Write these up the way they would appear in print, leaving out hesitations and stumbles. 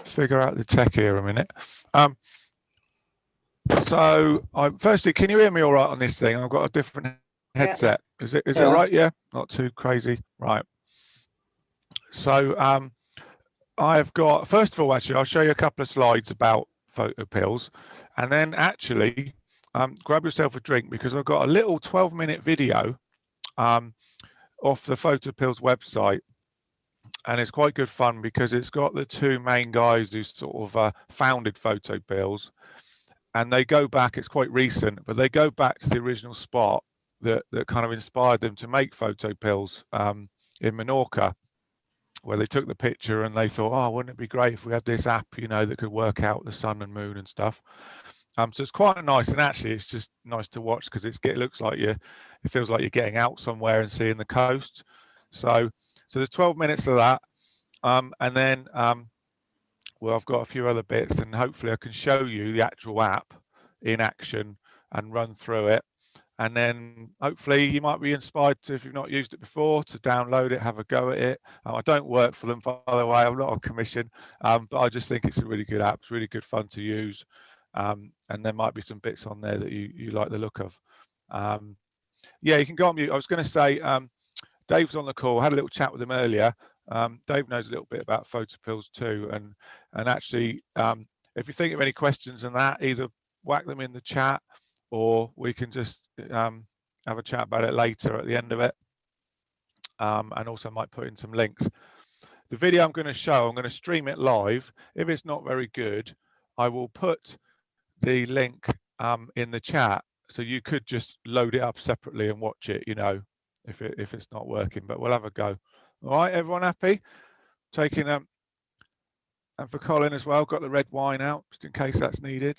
figure out the tech here a minute. So, firstly, can you hear me all right on this thing? I've got a different headset. Is it all right? Yeah, not too crazy, right? So, I've got, first of all, actually, I'll show you a couple of slides about Photopills, and then actually, grab yourself a drink because I've got a little 12-minute video off the Photopills website, and it's quite good fun because it's got the two main guys who sort of founded Photopills, and they go back, it's quite recent, but they go back to the original spot that kind of inspired them to make Photopills in Menorca, where they took the picture and they thought, oh, wouldn't it be great if we had this app, you know, that could work out the sun and moon and stuff. So it's quite nice, and actually it's just nice to watch because it looks like it feels like you're getting out somewhere and seeing the coast. So there's 12 minutes of that, and then well, I've got a few other bits, and hopefully I can show you the actual app in action and run through it. And then hopefully you might be inspired to, if you've not used it before, to download it, have a go at it. I don't work for them, by the way. I'm not on commission, but I just think it's a really good app. It's really good fun to use. And there might be some bits on there that you like the look of. Yeah, you can go on mute. I was going to say, Dave's on the call. I had a little chat with him earlier. Dave knows a little bit about Photopills too. And actually, if you think of any questions on that, either whack them in the chat, or we can just have a chat about it later at the end of it. And also might put in some links. The video I'm going to show, I'm going to stream it live. If it's not very good, I will put the link in the chat, so you could just load it up separately and watch it, you know, if it's not working, but we'll have a go. All right, everyone happy? Taking and for Colin as well, got the red wine out just in case that's needed.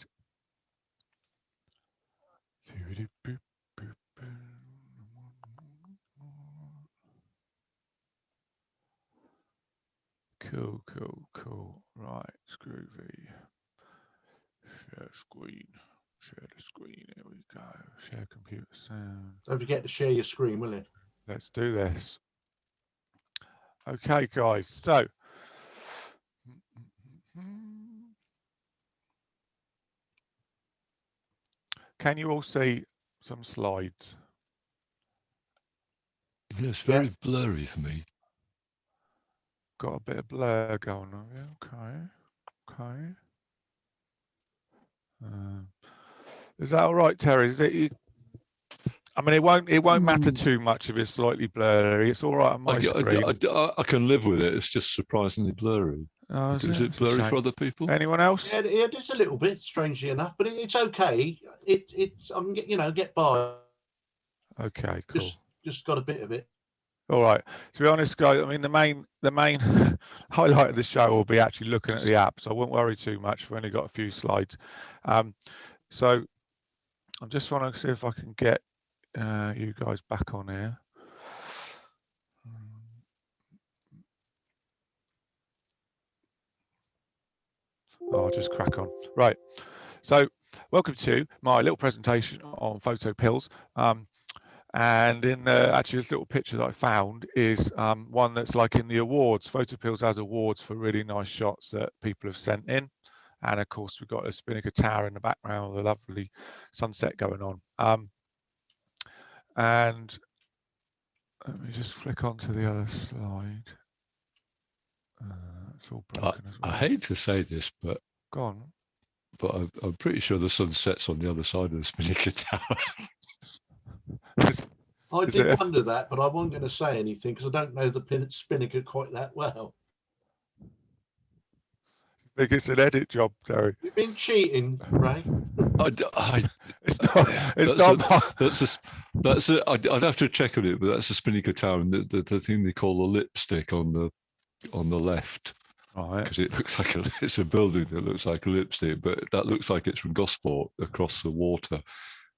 Cool. Right, Scroovy. Share screen. Share the screen. Here we go. Share computer sound. Don't forget to share your screen, will you? Let's do this. Okay, guys. So, can you all see some slides? Yeah, it's very blurry for me. Got a bit of blur going on. Yeah, okay. Is that all right, Terry? Is it? I mean, it won't matter too much if it's slightly blurry. It's all right on my screen. I can live with it. It's just surprisingly blurry. Oh, is it blurry for other people? Anyone else? Yeah, it is a little bit, strangely enough, but it's okay. It's get by. Okay, cool. Just got a bit of it. All right. To be honest, guys, I mean, the main highlight of the show will be actually looking at the app, so I won't worry too much. We've only got a few slides. So I'm just want to see if I can get you guys back on here. I'll just crack on. Right. So welcome to my little presentation on Photopills. And in actually this little picture that I found is one that's like in the awards. Photopills has awards for really nice shots that people have sent in. And of course, we've got a Spinnaker Tower in the background with a lovely sunset going on. And let me just flick onto the other slide. It's all broken as well. I hate to say this, but go on. But I'm pretty sure the sun sets on the other side of the Spinnaker Tower. I did wonder that, but I wasn't going to say anything because I don't know the Spinnaker quite that well. I think it's an edit job, Terry. You've been cheating, Ray. I'd have to check on it, but that's a Spinnaker Tower, and the thing they call a lipstick on the left. Right. Because it looks like it's a building that looks like a lipstick, but that looks like it's from Gosport across the water,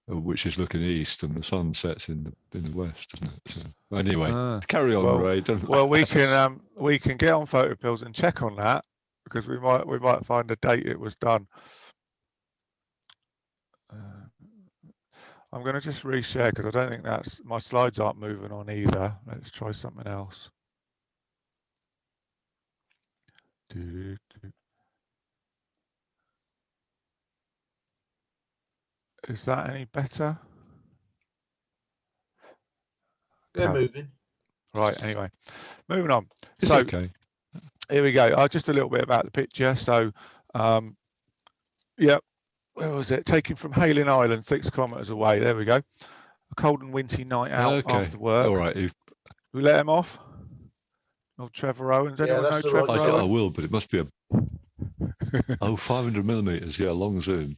which is looking east, and the sun sets in the west, doesn't it? So, anyway, carry on, Ray. Well, we can get on Photopills and check on that because we might find a date it was done. I'm going to just reshare because I don't think my slides aren't moving on either. Let's try something else. Is that any better? They're Okay. moving. Right, anyway, moving on. It's So okay. here we go. Just a little bit about the picture. So, yeah, where was it? Taken from Hayling Island, 6 kilometres away. There we go. A cold and windy night out Okay. after work. All right. We let him off? Old Trevor Owens. Yeah, Anyone know that's the right Trevor I Owen? will, but it must be a 500 millimeters. Yeah, long zoom.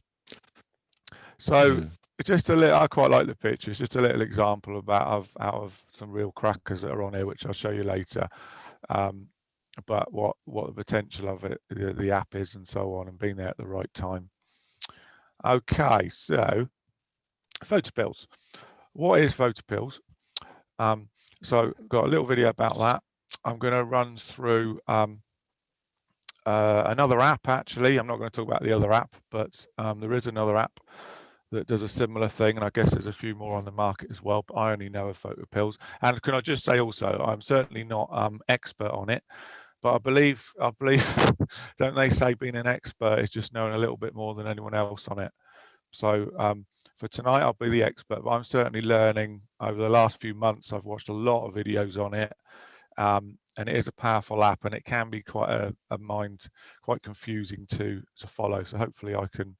So Yeah. it's just a little. I quite like the picture. It's just a little example out of some real crackers that are on here, which I'll show you later. But what the potential of it, the app is, and so on, and being there at the right time. Okay, so Photopills. What is Photopills? So got a little video about that. I'm going to run through another app. Actually, I'm not going to talk about the other app, but there is another app that does a similar thing, and I guess there's a few more on the market as well, but I only know of Photopills. And can I just say also, I'm certainly not expert on it, but I believe don't they say being an expert is just knowing a little bit more than anyone else on it. So for tonight I'll be the expert, but I'm certainly learning. Over the last few months I've watched a lot of videos on it, and it is a powerful app, and it can be quite quite confusing to follow. So hopefully I can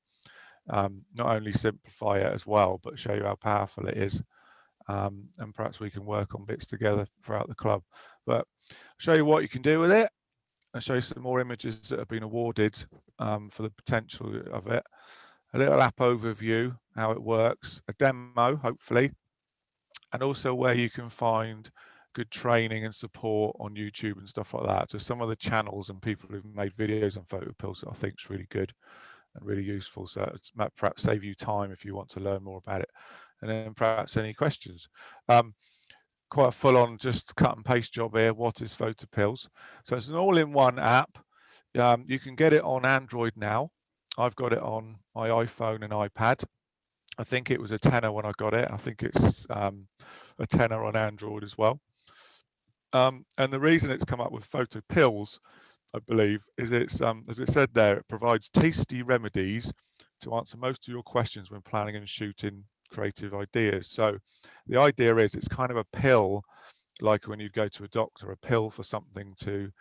not only simplify it as well, but show you how powerful it is, and perhaps we can work on bits together throughout the club. But I'll show you what you can do with it. I'll show you some more images that have been awarded for the potential of it. A little app overview, how it works, a demo, hopefully, and also where you can find good training and support on YouTube and stuff like that. So some of the channels and people who've made videos on Photopills that I think is really good and really useful. So it's might perhaps save you time if you want to learn more about it. And then perhaps any questions. Quite a full-on just cut and paste job here. What is Photopills? So it's an all-in-one app. You can get it on Android now. I've got it on my iPhone and iPad. I think it was a tenner when I got it. I think it's a tenner on Android as well. And the reason it's come up with Photopills, I believe, is it's as it said there, it provides tasty remedies to answer most of your questions when planning and shooting creative ideas. So the idea is it's kind of a pill, like when you go to a doctor, a pill for something to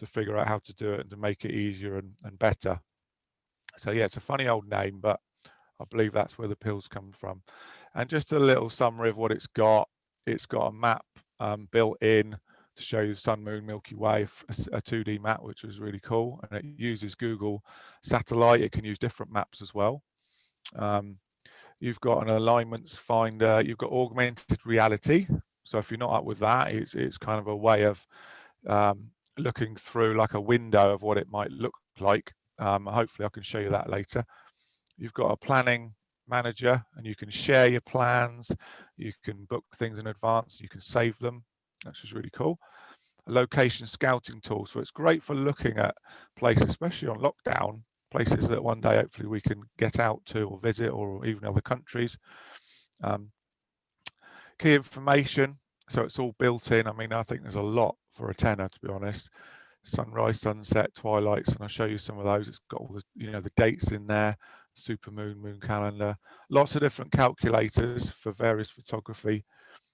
figure out how to do it and to make it easier and better. So yeah, it's a funny old name, but I believe that's where the pills come from. And just a little summary of what it's got. It's got a map built in to show you the Sun, Moon, Milky Way, a 2D map, which was really cool. And it uses Google Satellite. It can use different maps as well. You've got an alignments finder. You've got augmented reality. So if you're not up with that, it's kind of a way of looking through like a window of what it might look like. Hopefully I can show you that later. You've got a planning manager, and you can share your plans. You can book things in advance. You can save them, which is really cool. A location scouting tool. So it's great for looking at places, especially on lockdown, places that one day hopefully we can get out to or visit, or even other countries. Key information. So it's all built in. I mean, I think there's a lot for a tenner, to be honest. Sunrise, sunset, twilights, and I'll show you some of those. It's got all the, the dates in there, super moon, moon calendar, lots of different calculators for various photography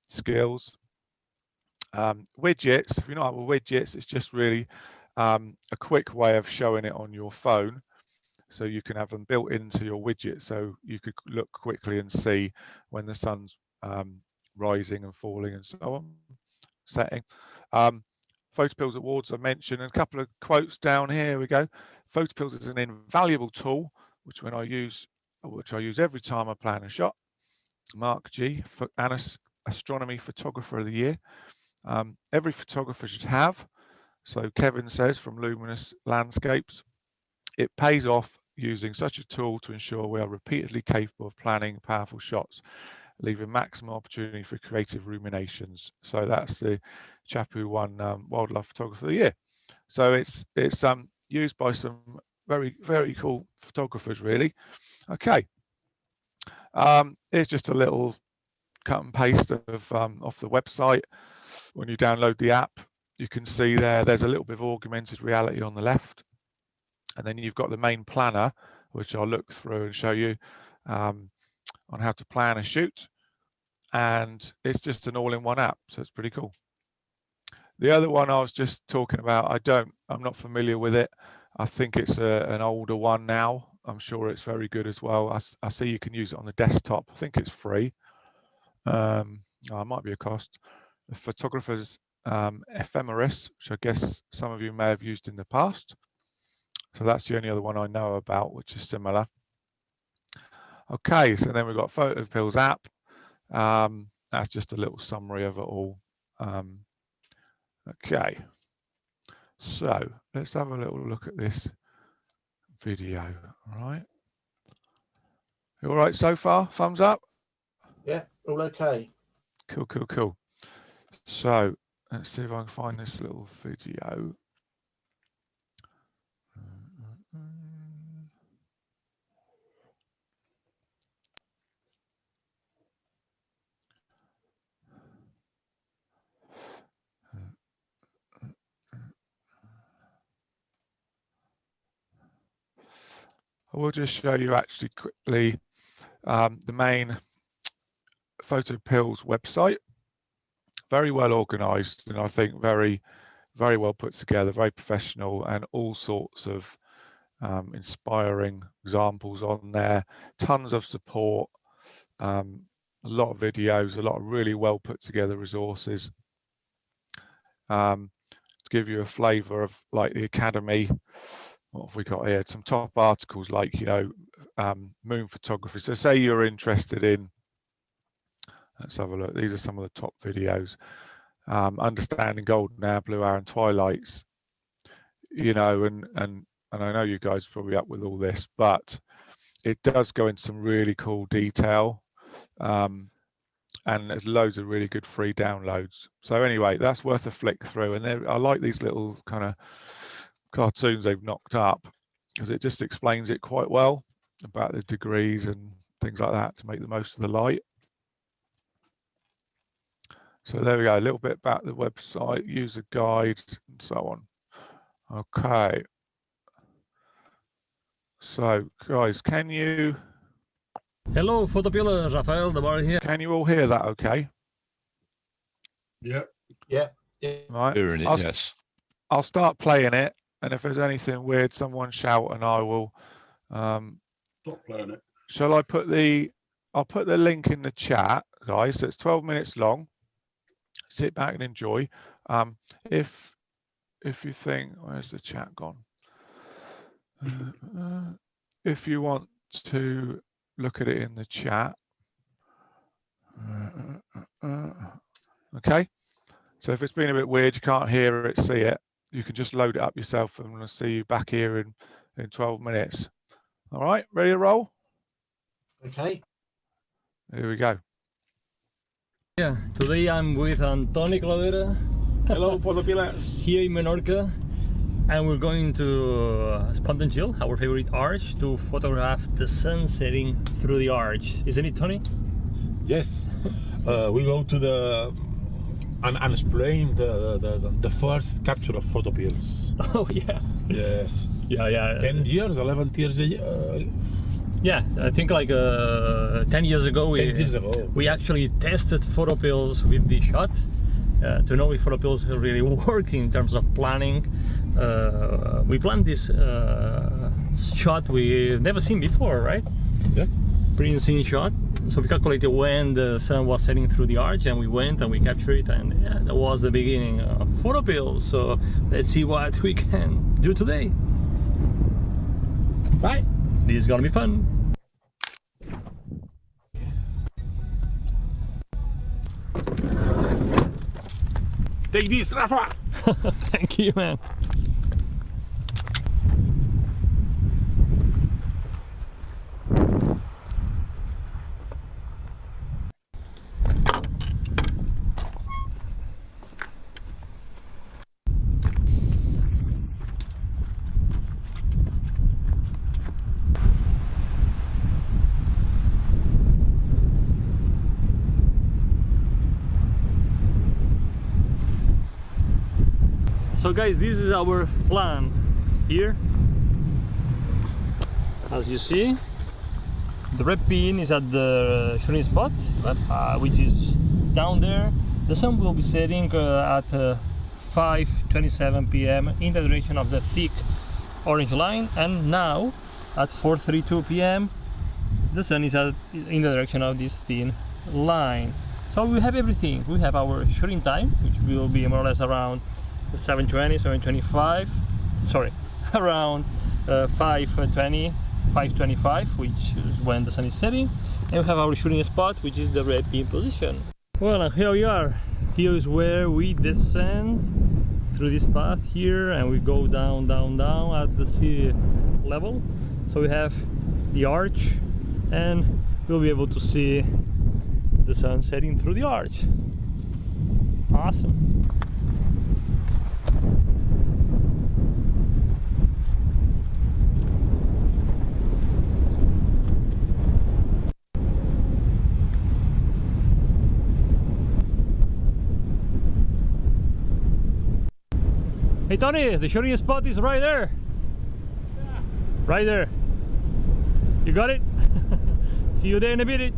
skills. Widgets, if you're not up with widgets, it's just really a quick way of showing it on your phone. So you can have them built into your widget, so you could look quickly and see when the sun's rising and falling and so on, setting. Photopills Awards I mentioned, and a couple of quotes down here. We go. Photopills is an invaluable tool which I use every time I plan a shot. Mark G, Astronomy Photographer of the Year. Every photographer should have. So Kevin says from Luminous Landscapes, it pays off using such a tool to ensure we are repeatedly capable of planning powerful shots, leaving maximum opportunity for creative ruminations. So that's the chap who won Wildlife Photographer of the Year. So it's used by some very, very cool photographers, really. Okay. Here's just a little cut and paste of off the website. When you download the app, you can see there's a little bit of augmented reality on the left. And then you've got the main planner, which I'll look through and show you. on how to plan a shoot, and it's just an all-in-one app, so it's pretty cool. The other one I was just talking about, I'm not familiar with it. I think it's an older one now. I'm sure it's very good as well. I see you can use it on the desktop. I think it's free. It might be a cost. The Photopills Ephemeris, which I guess some of you may have used in the past. So that's the only other one I know about, which is similar. Okay, so then we've got Photopills App. That's just a little summary of it all. Okay, so let's have a little look at this video. All right. You all right so far? Thumbs up? Yeah, all okay. Cool, cool, cool. So let's see if I can find this little video. I will just show you actually quickly the main Photopills website. Very well organized, and I think very, very well put together, very professional, and all sorts of inspiring examples on there. Tons of support, a lot of videos, a lot of really well put together resources. To give you a flavor of like the Academy, what have we got here? Some top articles like, you know, moon photography. So say you're interested in, let's have a look. These are some of the top videos. Understanding golden hour, blue hour, and twilights. You know, and I know you guys are probably up with all this, but it does go into some really cool detail. And there's loads of really good free downloads. So anyway, that's worth a flick through. And I like these little kind of cartoons they've knocked up, because it just explains it quite well about the degrees and things like that to make the most of the light. So there we go, a little bit about the website, user guide, and so on. Okay. So guys, can you... Hello, Photopills, Rafael, the bar here. Can you all hear that okay? Yeah. Yeah. Right. Hearing it, yes. I'll start playing it, and if there's anything weird, someone shout and I will Stop playing it. Shall I put I'll put the link in the chat, guys. So it's 12 minutes long. Sit back and enjoy. If you think, where's the chat gone? If you want to look at it in the chat. Okay. So if it's been a bit weird, you can't hear it, see it, you can just load it up yourself, and we'll see you back here in 12 minutes. All right, ready to roll? Okay. Here we go. Yeah, today I'm with Antoni Clavera. Hello, Photopills. Here in Menorca, and we're going to Spontan Chill, our favorite arch, to photograph the sun setting through the arch. Isn't it, Tony? Yes. We go to the and explain the first capture of Photopills. Oh yeah. Yes. Yeah. 10 years, 11 years. Yeah, I think like 10 years ago, 10 years ago. we actually tested Photopills with the shot to know if Photopills really worked in terms of planning. We planned this shot we've never seen before, right? Yes. Pretty insane shot. So we calculated when the sun was setting through the arch, and we went and we captured it, and yeah, that was the beginning of Photopills. So let's see what we can do today. Right, this is gonna be fun. Take this, Rafa. Thank you, man. So guys, this is our plan here. As you see, the red pin is at the shooting spot, which is down there. The sun will be setting at 5:27 p.m. in the direction of the thick orange line, and now at 4:32 p.m. the sun is in the direction of this thin line. So we have everything. We have our shooting time, which will be more or less around 7:20, 7:25. Sorry, around 5:20, 5:25, which is when the sun is setting. And we have our shooting spot, which is the red pin position. Well, and here we are. Here is where we descend through this path here, and we go down, down, down at the sea level. So we have the arch, and we'll be able to see the sun setting through the arch. Awesome. Hey Tony, the shooting spot is right there. Yeah. Right there. You got it? See you there in a minute.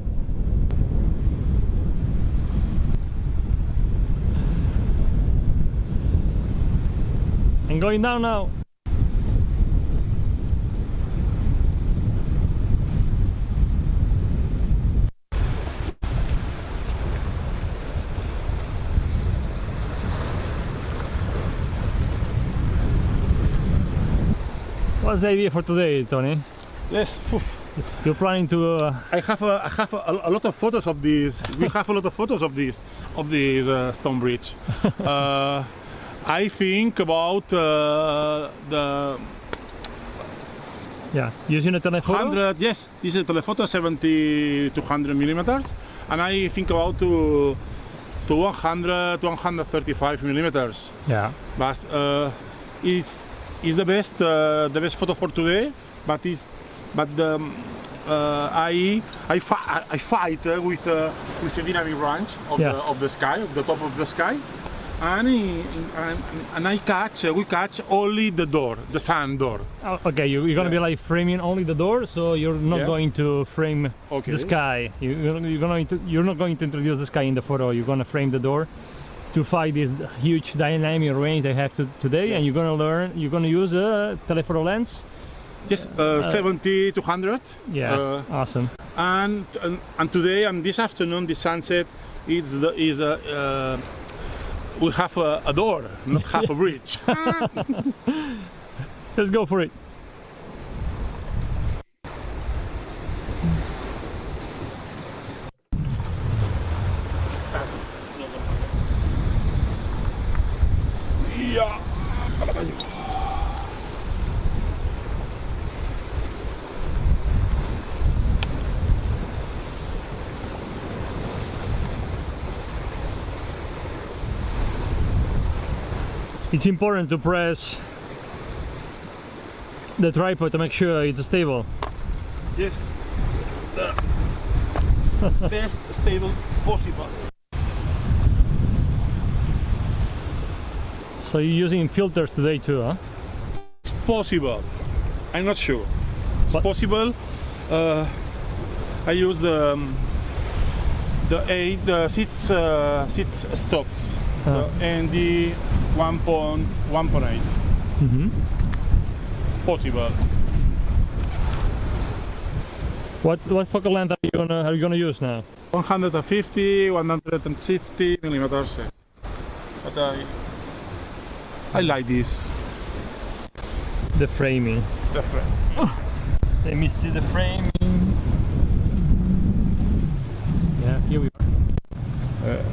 And going down now. What's the idea for today, Tony? Yes. You're planning to. I have a lot of photos of this. We have a lot of photos of this stone bridge. I think about the using a telephoto. 100. Yes, this is a telephoto 70 to 100 millimeters, and I think about to 100 to 135 millimeters. Yeah. But it's the best photo for today. I fight with the dynamic range of the sky, of the top of the sky, and we catch only the door, the sun door. Oh, okay, you're gonna be like framing only the door, so you're not going to frame the sky. You're not going to introduce the sky in the photo. You're gonna frame the door to find this huge dynamic range they have today, and you're gonna use a telephoto lens. Yes, 70 to 100. Yeah, awesome. And today and this afternoon, the sunset is we have a door, not half a bridge. Let's go for it. Yeah. It's important to press the tripod to make sure it's stable. Yes, the best stable possible. So you're using filters today too, huh? It's possible. I'm not sure. It's possible. I use the 6 stops and the 1.8. It's possible. What focal length are you gonna use now? 150, 160 millimeters. But I like this. The framing. The frame. Let me see the framing. Yeah, here we are. Yes.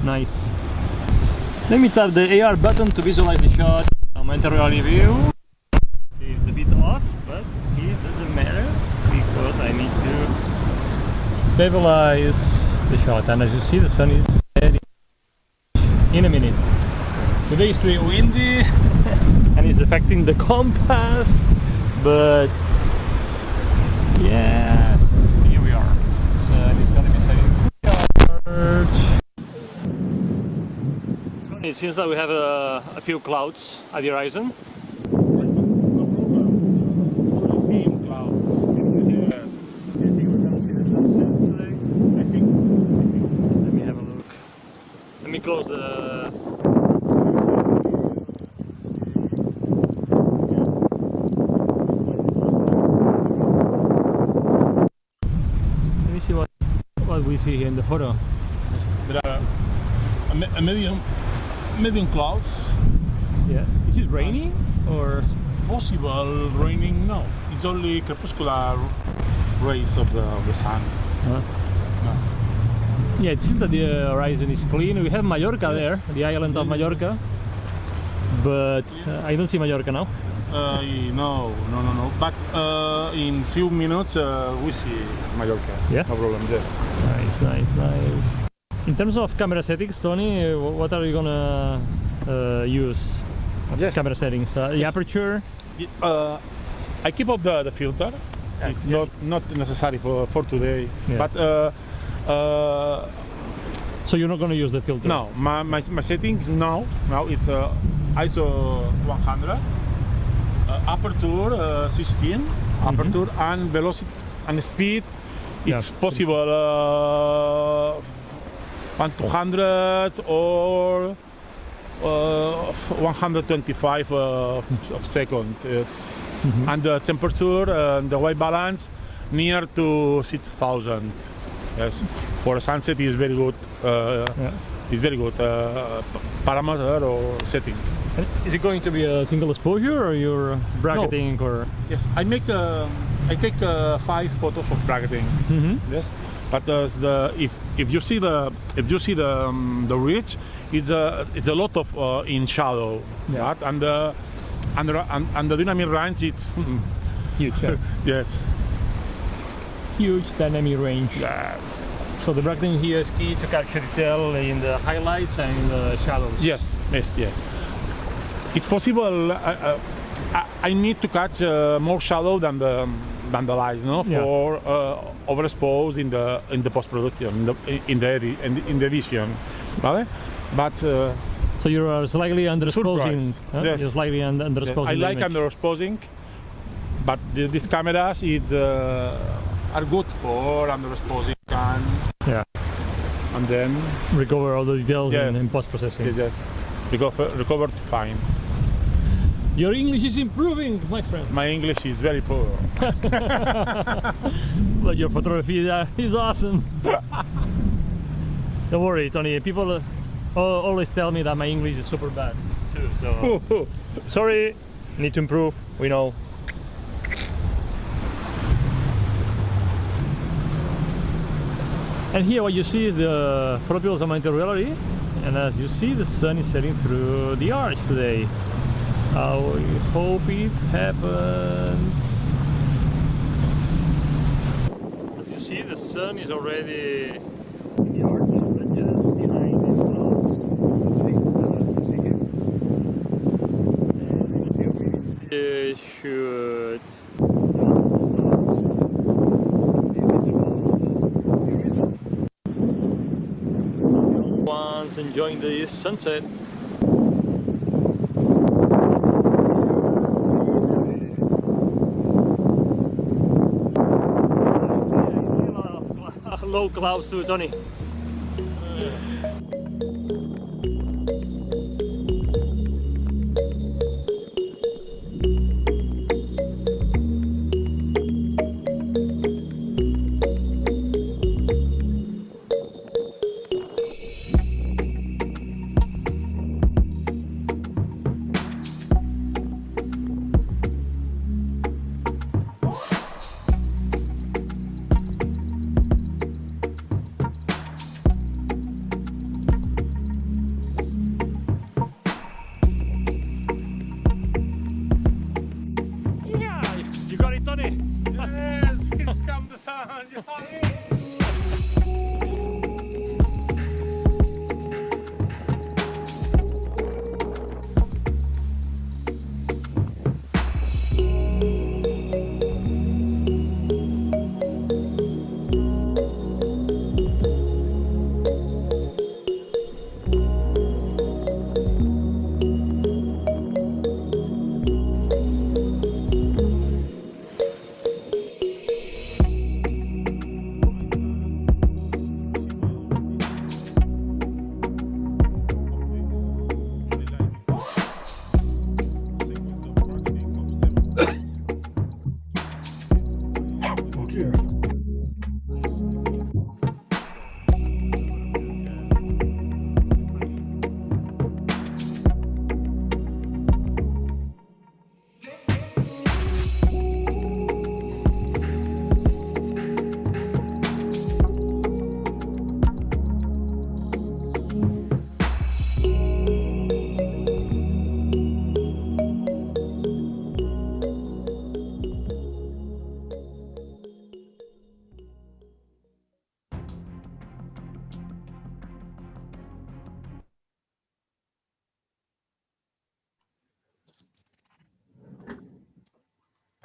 Nice. Let me tap the AR button to visualize the shot. Aumentary view. It's a bit off, but it doesn't matter because I need to stabilize the shot. And as you see, the sun is setting in a minute. Today is pretty windy and it's affecting the compass, but yes, here we are. So it's going to be setting charge. It seems that we have a few clouds at the horizon. see the sunset today? I think. Let me have a look. Let me close the. Let me see what we see here in the photo. There are a medium clouds. Yeah. Is it raining or? Possible raining? No, it's only crepuscular rays of the sun. No. Yeah, it seems that the horizon is clean. We have Mallorca there, the island of Mallorca, but I don't see Mallorca now. No. But in few minutes we see Mallorca. Yeah? No problem there. Nice. In terms of camera settings, Tony, what are you gonna use? Yes. Camera settings, the aperture. I keep up the filter. It's not necessary for today. Yeah. But so you're not going to use the filter? no, my settings now it's ISO 100, aperture 16, aperture and velocity and speed. It's possible 100 or 125 of second. And the temperature and the white balance near to 6,000. Yes, for sunset is very good. It's very good parameter or setting. And is it going to be a single exposure or you're bracketing? No. Or? Yes, I take 5 photos of bracketing. Yes, but if you see the ridge, it's a lot of in shadow. Yeah. Right? And the dynamic range it's huge. Yeah. Yes. Huge dynamic range. Yes. So the bracketing here is key to capture detail in the highlights and in the shadows. Yes. It's possible. I need to catch more shadow than the lights, no? For overexpose in the post production, in the edition, right? But so you are slightly underexposing. Huh? Yes. You're slightly underexposing. I like underexposing, but these cameras are good for underexposing and then recover all the details in post processing. Yes. Recovered fine. Your English is improving, my friend. My English is very poor. But your photography is awesome. Don't worry, Tony. People always tell me that my English is super bad too. So sorry, need to improve. We know. And here what you see is the Photopills augmented reality, and as you see, the sun is setting through the arch today. I hope it happens. As you see, the sun is already in the arch, but just behind these clouds. And in a few minutes it should be visible. One's enjoying the sunset. Low clouds too, Tony. Yes, it's come the sun.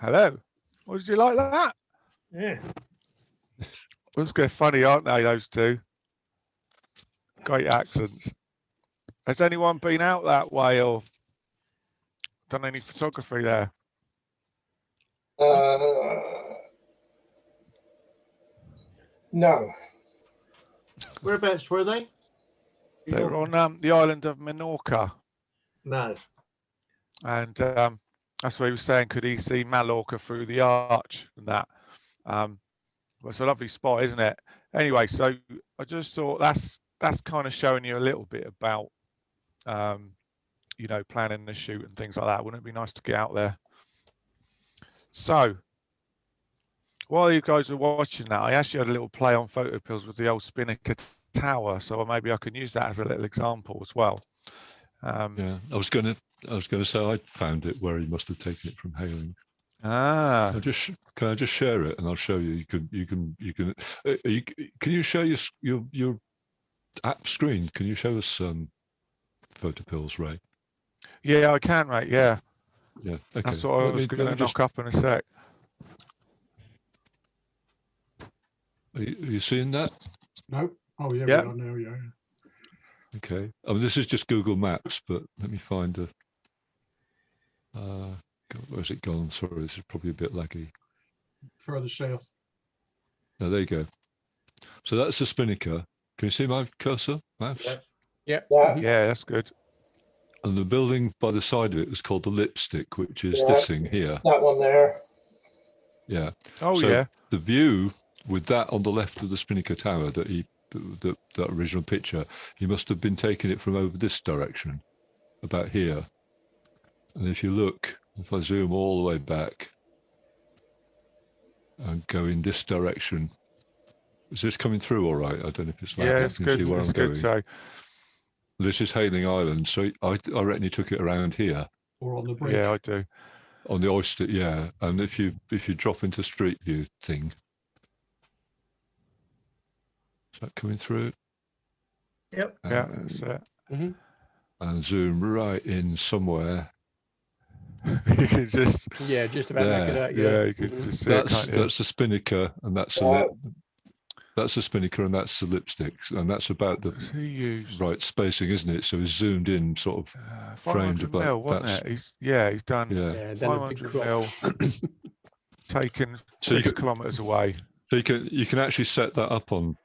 Hello. What did you like that? Yeah. Those good, funny, aren't they? Those two. Great accents. Has anyone been out that way or done any photography there? No. Whereabouts were they? They were on the island of Menorca, No. and that's what he was saying. Could he see Mallorca through the arch and that? Well, it's a lovely spot, isn't it? Anyway, so I just thought that's kind of showing you a little bit about, you know, planning the shoot and things like that. Wouldn't it be nice to get out there? So while you guys were watching that, I actually had a little play on Photopills with the old Spinnaker tower, so maybe I can use that as a little example as well. Yeah, I was going to say I found it where he must have taken it from Hailing. Ah, Can I just share it and I'll show you? Can you share your app screen? Can you show us Photopills, Ray? yeah, I can, mate. Yeah, Yeah. Okay. that's what I was going to knock up in a sec. Are you seeing that? No. Oh yeah. Yeah. We are now. Yeah. Okay. I mean, this is just Google Maps, but let me find a. Where's it gone? Sorry, this is probably a bit laggy. Further south. No, there you go. So that's a Spinnaker. Can you see my cursor, Mouse? Yeah. Yeah, that's good. And the building by the side of it is called the Lipstick, which is this thing here. That one there. Yeah. Oh So yeah. the view with that on the left of the Spinnaker Tower, that original picture, he must have been taking it from over this direction, about here. And if you look, if I zoom all the way back and go in this direction, is this coming through all right? I don't know if it's like Yeah, that. it's You can good. see where It's I'm good. going. So This is Hailing Island, so I reckon he took it around here Or on the bridge. yeah, I do. on the Oyster, yeah. And if you drop into Street View thing, is that coming through? Yep. Yeah, that's it. And zoom right in somewhere. You can just just about make it out. yeah, you can just see it, can't you? That's the Spinnaker, and that's the Spinnaker, and that's the Lipstick, and that's about the What's he used? right spacing, isn't it? So he's zoomed in, sort of framed 500 about. mil, wasn't it? He's done Yeah. Yeah, then a big 500 crop. mil, taken So you 6 could- kilometers away. So you can actually set that up on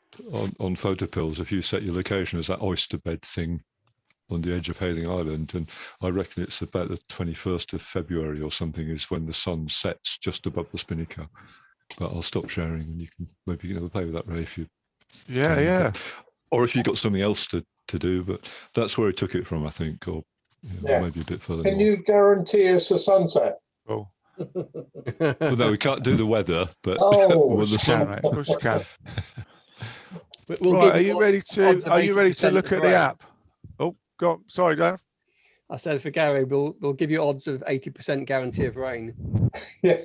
Photopills if you set your location as that oyster bed thing on the edge of Hailing Island, and I reckon it's about the 21st of February or something is when the sun sets just above the Spinnaker. But I'll stop sharing, and you can have a play with that, Ray, if you Yeah, can. yeah. Or if you've got something else to do, but that's where he took it from, I think, or maybe a bit further Can north. you guarantee us a sunset? Cool. Well, no, we can't do the weather, but Oh, when the Of course you can, sun, mate. Of course you can. We'll Right, give are you ready odds to of look at 80% the rain. app? Oh, go on. Sorry, Dan. I said for Gary, we'll give you odds of 80% guarantee of rain. yeah.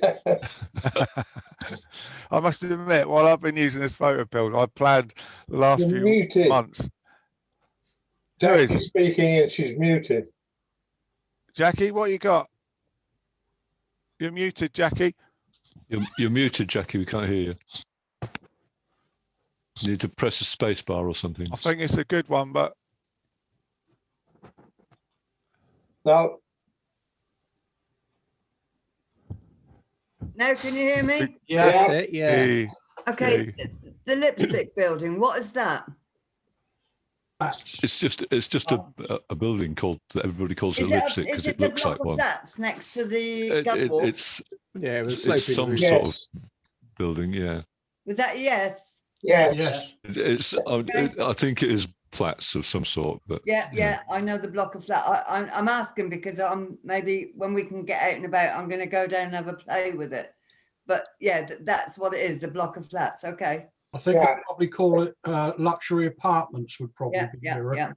I must admit, while I've been using this Photopills, I've planned the last You're few muted. months. Who is? Jackie's speaking and she's muted. Jackie, what you got? You're muted, Jackie. you're muted, Jackie. We can't hear you. You need to press a space bar or something. I think it's a good one, but No. Now, can you hear me? Yeah. That's it, yeah. hey, Okay, the lipstick building, what is that? It's just a building called that everybody calls it Is Lipstick is because it the looks block like of one. flats next to the gun It's Yeah, it was it's sloping some roof. sort of Yes. building. Yeah, Was that yes? Yes. Yes. it's I think it is flats of some sort, but Yeah, I know the block of flat. I'm asking because maybe when we can get out and about, I'm going to go down and have a play with it. But yeah, that's what it is, the block of flats. Okay. I think Yeah. they'd probably call it luxury apartments would probably Yeah, be yeah, nearer. yeah.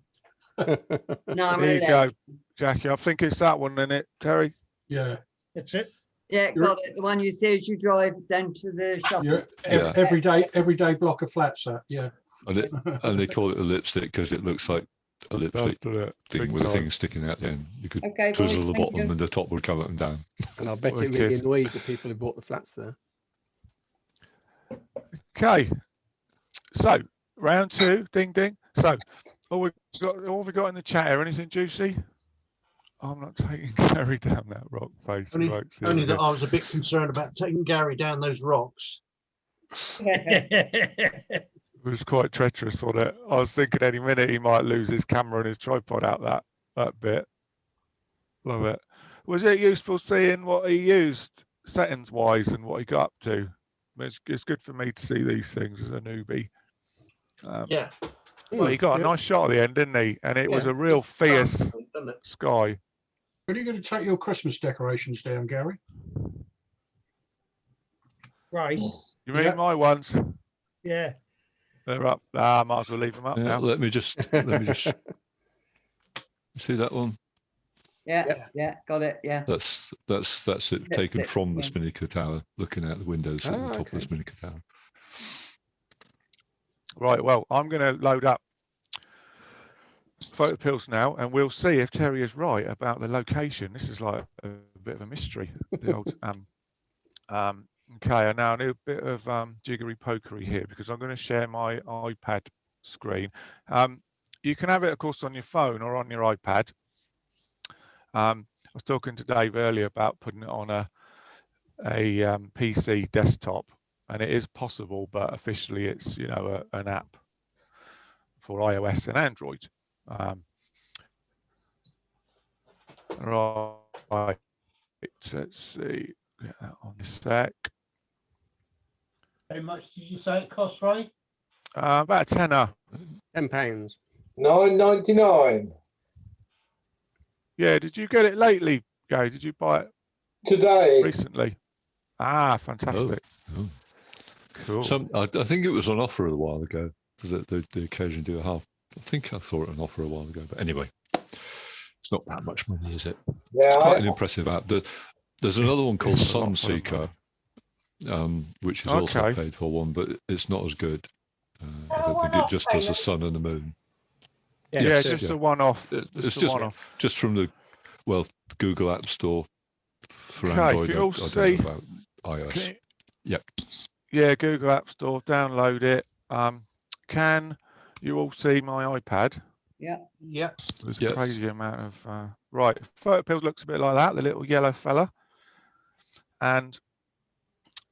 No, I'm there you really. go, Jackie. I think it's that one, isn't it, Terry? Yeah. That's it. Yeah, got it. The one you see as you drive down to the shop. Yeah. Everyday block of flats. That. Yeah. and they call it a Lipstick because it looks like a lipstick it. thing Big with a time. thing sticking out the end. You could Okay, twizzle boys, the thank bottom you. and the top would come up and down. And I bet it really Wicked. annoys the people who bought the flats there. Okay. So round two, ding ding. So all we got in the chat here, anything juicy? I'm not taking Gary down that rock face. Only, Right, see only it that again. I was a bit concerned about taking Gary down those rocks. It was quite treacherous, wasn't it? I was thinking any minute he might lose his camera and his tripod out that bit. Love it. Was it useful seeing what he used settings wise and what he got up to? It's good for me to see these things as a newbie. Yeah. Well, he got a nice shot at the end, didn't he? And it was a real fierce sky. When are you going to take your Christmas decorations down, Gary? Right. You mean my ones? Yeah. They're up. I might as well leave them up now. Let me just see that one. Yeah, got it. Yeah. That's it taken from the Spinnaker Tower, looking out the windows at the top of the Spinnaker Tower. Right, well, I'm going to load up Photopills now, and we'll see if Terry is right about the location. This is like a bit of a mystery. The old okay, and now I need a bit of jiggery pokery here because I'm going to share my iPad screen. You can have it, of course, on your phone or on your iPad. I was talking to Dave earlier about putting it on a PC desktop, and it is possible, but officially it's an app for iOS and Android. Right, let's see, get that on a sec. How much did you say it costs, Ray? About a tenner. £10. £9.99 Yeah, did you get it lately, Gary? Did you buy it today. recently? Ah, fantastic. Oh. Cool. I think it was on offer a while ago because they occasionally do a half. I think I saw it on offer a while ago, but anyway, it's not that much money, is it? Yeah, it's quite an impressive app. There's another one called Sunseeker, which is also paid for one, but it's not as good. I don't think it just does the sun and the moon. Yeah, just a one-off. It's just one-off. Just from the Google App Store for Android. Can you all see about iOS? Yeah, Google App Store. Download it. Can you all see my iPad? Yeah. There's a crazy amount of right. Photopills looks a bit like that, the little yellow fella. And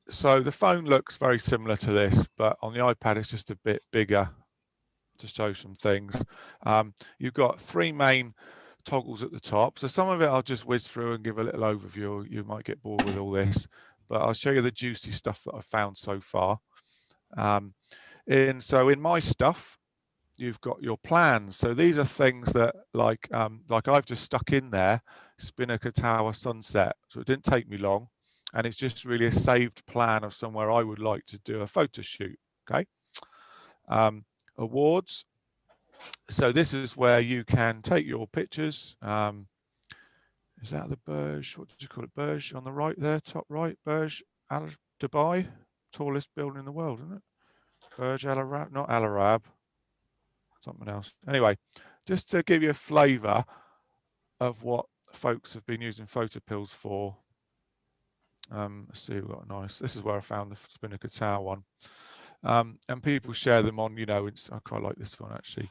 so the phone looks very similar to this, but on the iPad it's just a bit bigger to show some things. You've got three main toggles at the top. So some of it I'll just whiz through and give a little overview. You might get bored with all this, but I'll show you the juicy stuff that I've found so far. So in my stuff, you've got your plans. So these are things that like I've just stuck in there, Spinnaker Tower sunset. So it didn't take me long. And it's just really a saved plan of somewhere I would like to do a photo shoot. Okay. Awards. So this is where you can take your pictures. Is that the Burj? What did you call it? Burj on the right there, top right. Burj Al Dubai, tallest building in the world, isn't it? Burj Al Arab, not Al Arab, something else. Anyway, just to give you a flavour of what folks have been using Photopills for. Let's see, we've got nice. This is where I found the Spinnaker Tower one. And people share them on, I quite like this one actually.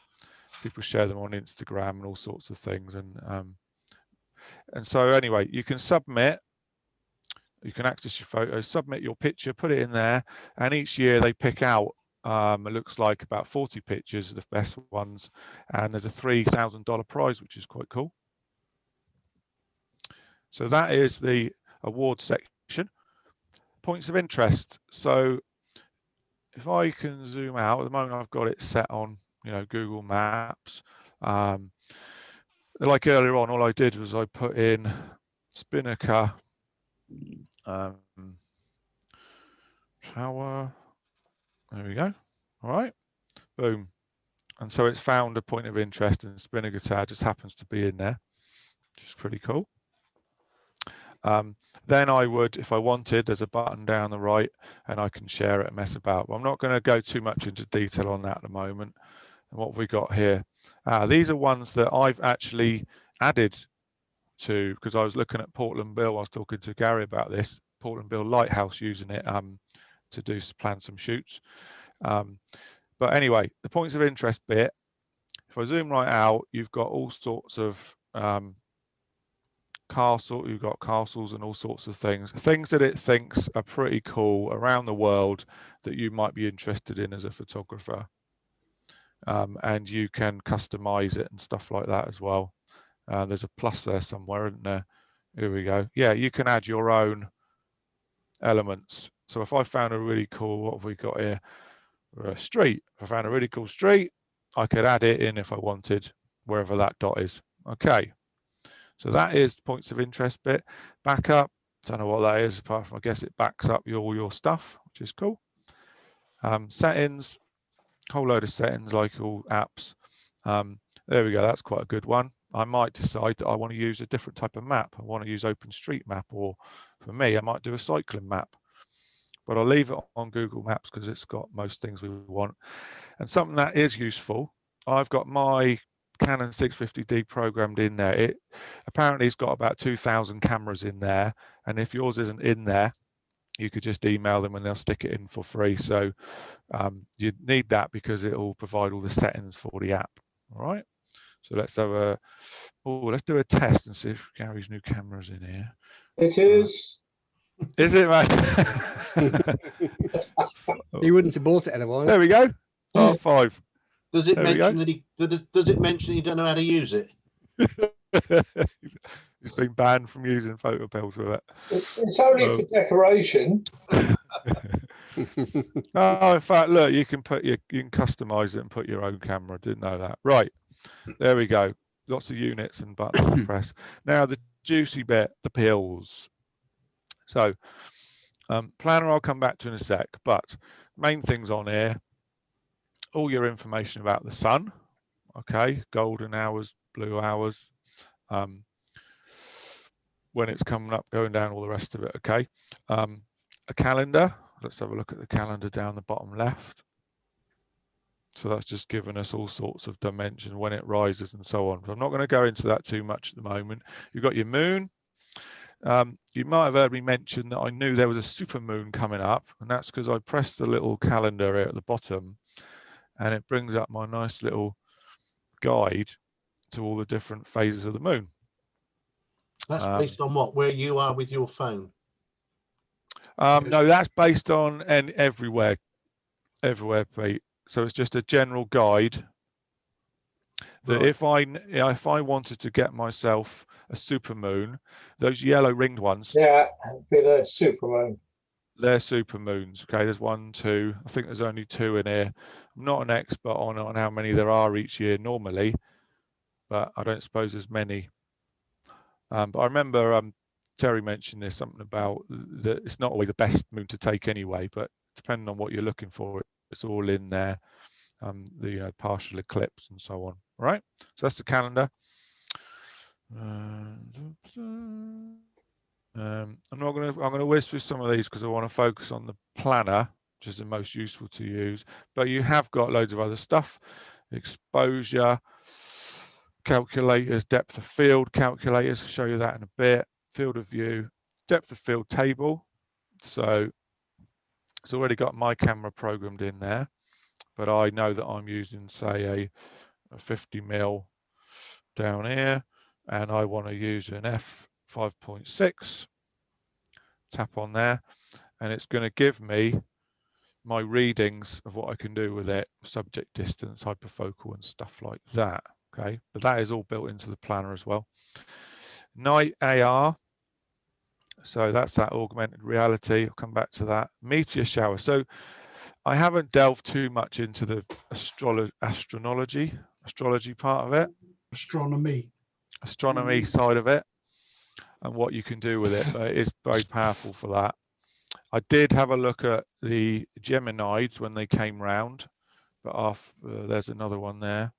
People share them on Instagram and all sorts of things. And so anyway, you can submit, you can access your photos, submit your picture, put it in there. And each year they pick out, it looks like about 40 pictures of the best ones. And there's a $3,000 prize, which is quite cool. So that is the award section. Points of interest. So if I can zoom out, at the moment I've got it set on, Google Maps. Like earlier on, all I did was I put in Spinnaker Tower. There we go. All right. Boom. And so it's found a point of interest, and Spinnaker Tower just happens to be in there, which is pretty cool. Then I would, if I wanted, there's a button down the right and I can share it and mess about. But I'm not going to go too much into detail on that at the moment. And what have we got here? These are ones that I've actually added to, because I was looking at Portland Bill. I was talking to Gary about this. Portland Bill Lighthouse using it to plan some shoots. But anyway, the points of interest bit, if I zoom right out, you've got all sorts of you've got castles and all sorts of things that it thinks are pretty cool around the world that you might be interested in as a photographer. And you can customize it and stuff like that as well. There's a plus there somewhere, isn't there? Here we go. Yeah, you can add your own elements. So if I found a really cool, what have we got here? A street. If I found a really cool street, I could add it in if I wanted, wherever that dot is. Okay. So that is the points of interest bit. Backup, don't know what that is, apart from I guess it backs up all your stuff, which is cool. Settings, whole load of settings like all apps. There we go, that's quite a good one. I might decide that I want to use a different type of map. I want to use OpenStreetMap, or for me, I might do a cycling map. But I'll leave it on Google Maps because it's got most things we want. And something that is useful, I've got my Canon 650D programmed in there. Apparently it's got about 2,000 cameras in there, and if yours isn't in there, you could just email them and they'll stick it in for free. So you need that because it will provide all the settings for the app. All right. So let's have let's do a test and see if Gary's new camera's in here. It is. Is it, mate? He wouldn't have bought it otherwise. There we go. R5. Does it mention that does it mention you don't know how to use it? He's been banned from using Photopills with it. It's only for decoration. Oh, in fact, look, you can customize it and put your own camera. Didn't know that. Right, there we go. Lots of units and buttons to press. Now the juicy bit, the pills. So planner I'll come back to in a sec, but main things on here, all your information about the sun, okay, golden hours, blue hours, when it's coming up, going down, all the rest of it, okay. A calendar, let's have a look at the calendar down the bottom left. So that's just given us all sorts of dimension, when it rises and so on. But I'm not going to go into that too much at the moment. You've got your moon. You might have heard me mention that I knew there was a super moon coming up, and that's because I pressed the little calendar here at the bottom and it brings up my nice little guide to all the different phases of the moon. That's based on what? Where you are with your phone? No, that's based on everywhere, Pete. So it's just a general guide that if I wanted to get myself a super moon, those yellow ringed ones, yeah, be the super moon. They're super moons. Okay, there's 1, 2. I think there's only 2 in here. I'm not an expert on how many there are each year normally, but I don't suppose there's many. But I remember Terry mentioned there's something about that it's not always the best moon to take anyway, but depending on what you're looking for, it's all in there. The partial eclipse and so on. All right, so that's the calendar. I'm going to whiz through some of these because I want to focus on the planner, which is the most useful to use. But you have got loads of other stuff: exposure calculators, depth of field calculators. I'll show you that in a bit. Field of view, depth of field table. So it's already got my camera programmed in there, but I know that I'm using, say, a 50mm down here, and I want to use an f5.6. Tap on there, and it's going to give me my readings of what I can do with it, subject distance, hyperfocal, and stuff like that. Okay, but that is all built into the planner as well. Night AR, so that's that augmented reality. I'll come back to that. Meteor shower. So I haven't delved too much into the astrology part of it. Astronomy side of it, and what you can do with it, but it is very powerful for that. I did have a look at the Geminids when they came round, but there's another one there.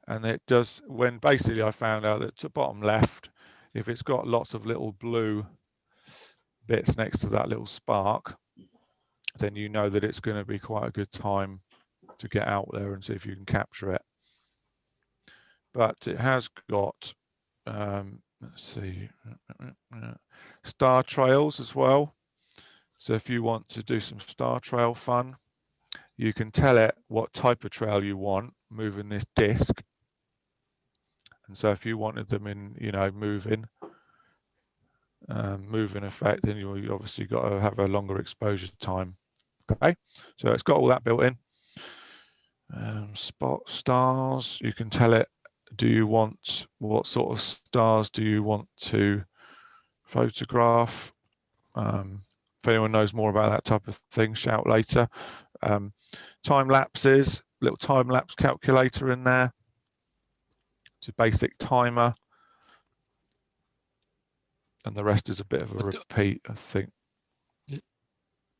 And it does, when basically I found out that to bottom left, if it's got lots of little blue bits next to that little spark, then you know that it's going to be quite a good time to get out there and see if you can capture it. But it has got, let's see, star trails as well. So if you want to do some star trail fun, you can tell it what type of trail you want, moving this disc. And so if you wanted them in, you know, moving effect, then you obviously got to have a longer exposure time. Okay, so it's got all that built in. Spot stars, you can tell it, what sort of stars do you want to photograph? If anyone knows more about that type of thing, shout later. Time lapses, little time lapse calculator in there. It's a basic timer. And the rest is a bit of a repeat, I think.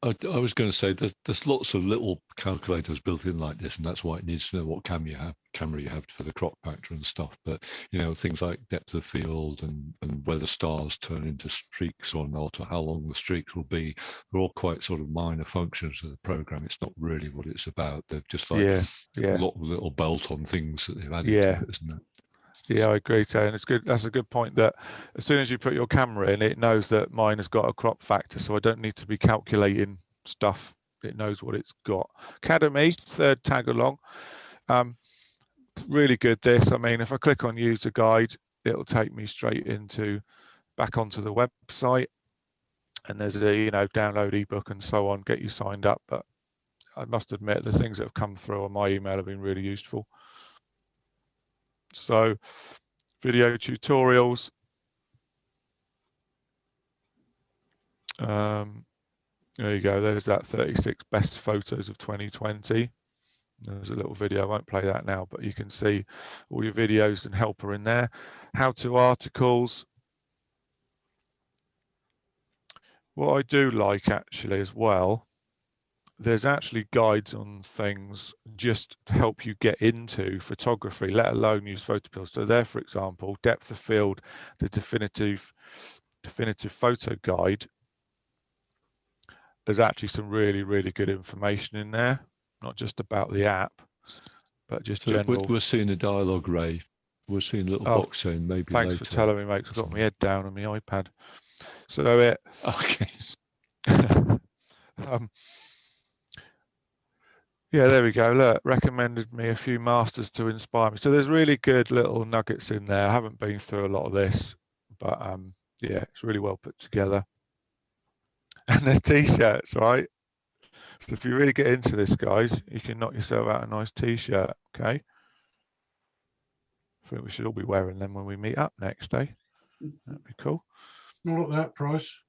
I was going to say there's lots of little calculators built in like this, and that's why it needs to know what camera you have for the crop factor and stuff. But you know, things like depth of field and whether stars turn into streaks or not, or how long the streaks will be, they're all quite sort of minor functions of the program. It's not really what it's about. They're just like a lot of little bolt-on things that they've added to it, isn't it? Yeah, I agree, Tony. And it's good. That's a good point, that as soon as you put your camera in, it knows that mine has got a crop factor, so I don't need to be calculating stuff. It knows what it's got. Academy, third tag along. Really good, this. I mean, if I click on user guide, it'll take me straight back onto the website, and there's a, you know, download ebook and so on, get you signed up. But I must admit, the things that have come through on my email have been really useful. So video tutorials, there you go, there's that 36 best photos of 2020. There's a little video, I won't play that now, but you can see all your videos and helper in there. How to articles. What I do like actually as well, there's actually guides on things just to help you get into photography, let alone use Photopills. So there, for example, depth of field, the definitive photo guide. There's actually some really, really good information in there, not just about the app, but just general. We're seeing a dialogue, Ray. We're seeing a little box saying maybe thanks later. for telling me, mate. I've got my head down on my iPad. So it. Okay. Yeah, there we go. Look, recommended me a few masters to inspire me. So there's really good little nuggets in there. I haven't been through a lot of this, but yeah, it's really well put together. And there's t-shirts, right? So if you really get into this, guys, you can knock yourself out a nice t-shirt, okay? I think we should all be wearing them when we meet up next, eh? That'd be cool. Not at that price.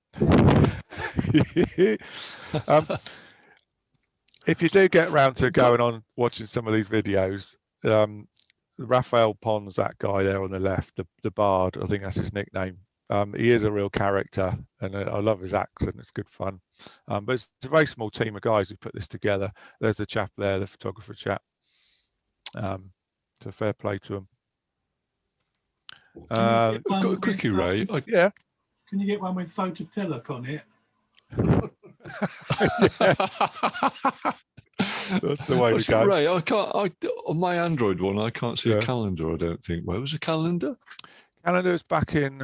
If you do get around to going on watching some of these videos, Raphael Pons, that guy there on the left, the Bard, I think that's his nickname. He is a real character, and I love his accent. It's good fun. But it's a very small team of guys who put this together. There's the chap there, the photographer chap. So fair play to him. Quickie, Ray. Yeah. Can you get one with Photopills on it? That's the way to go. Ray, I can't. On my Android one, I can't see a calendar. I don't think. Where was a calendar? Calendar is back in.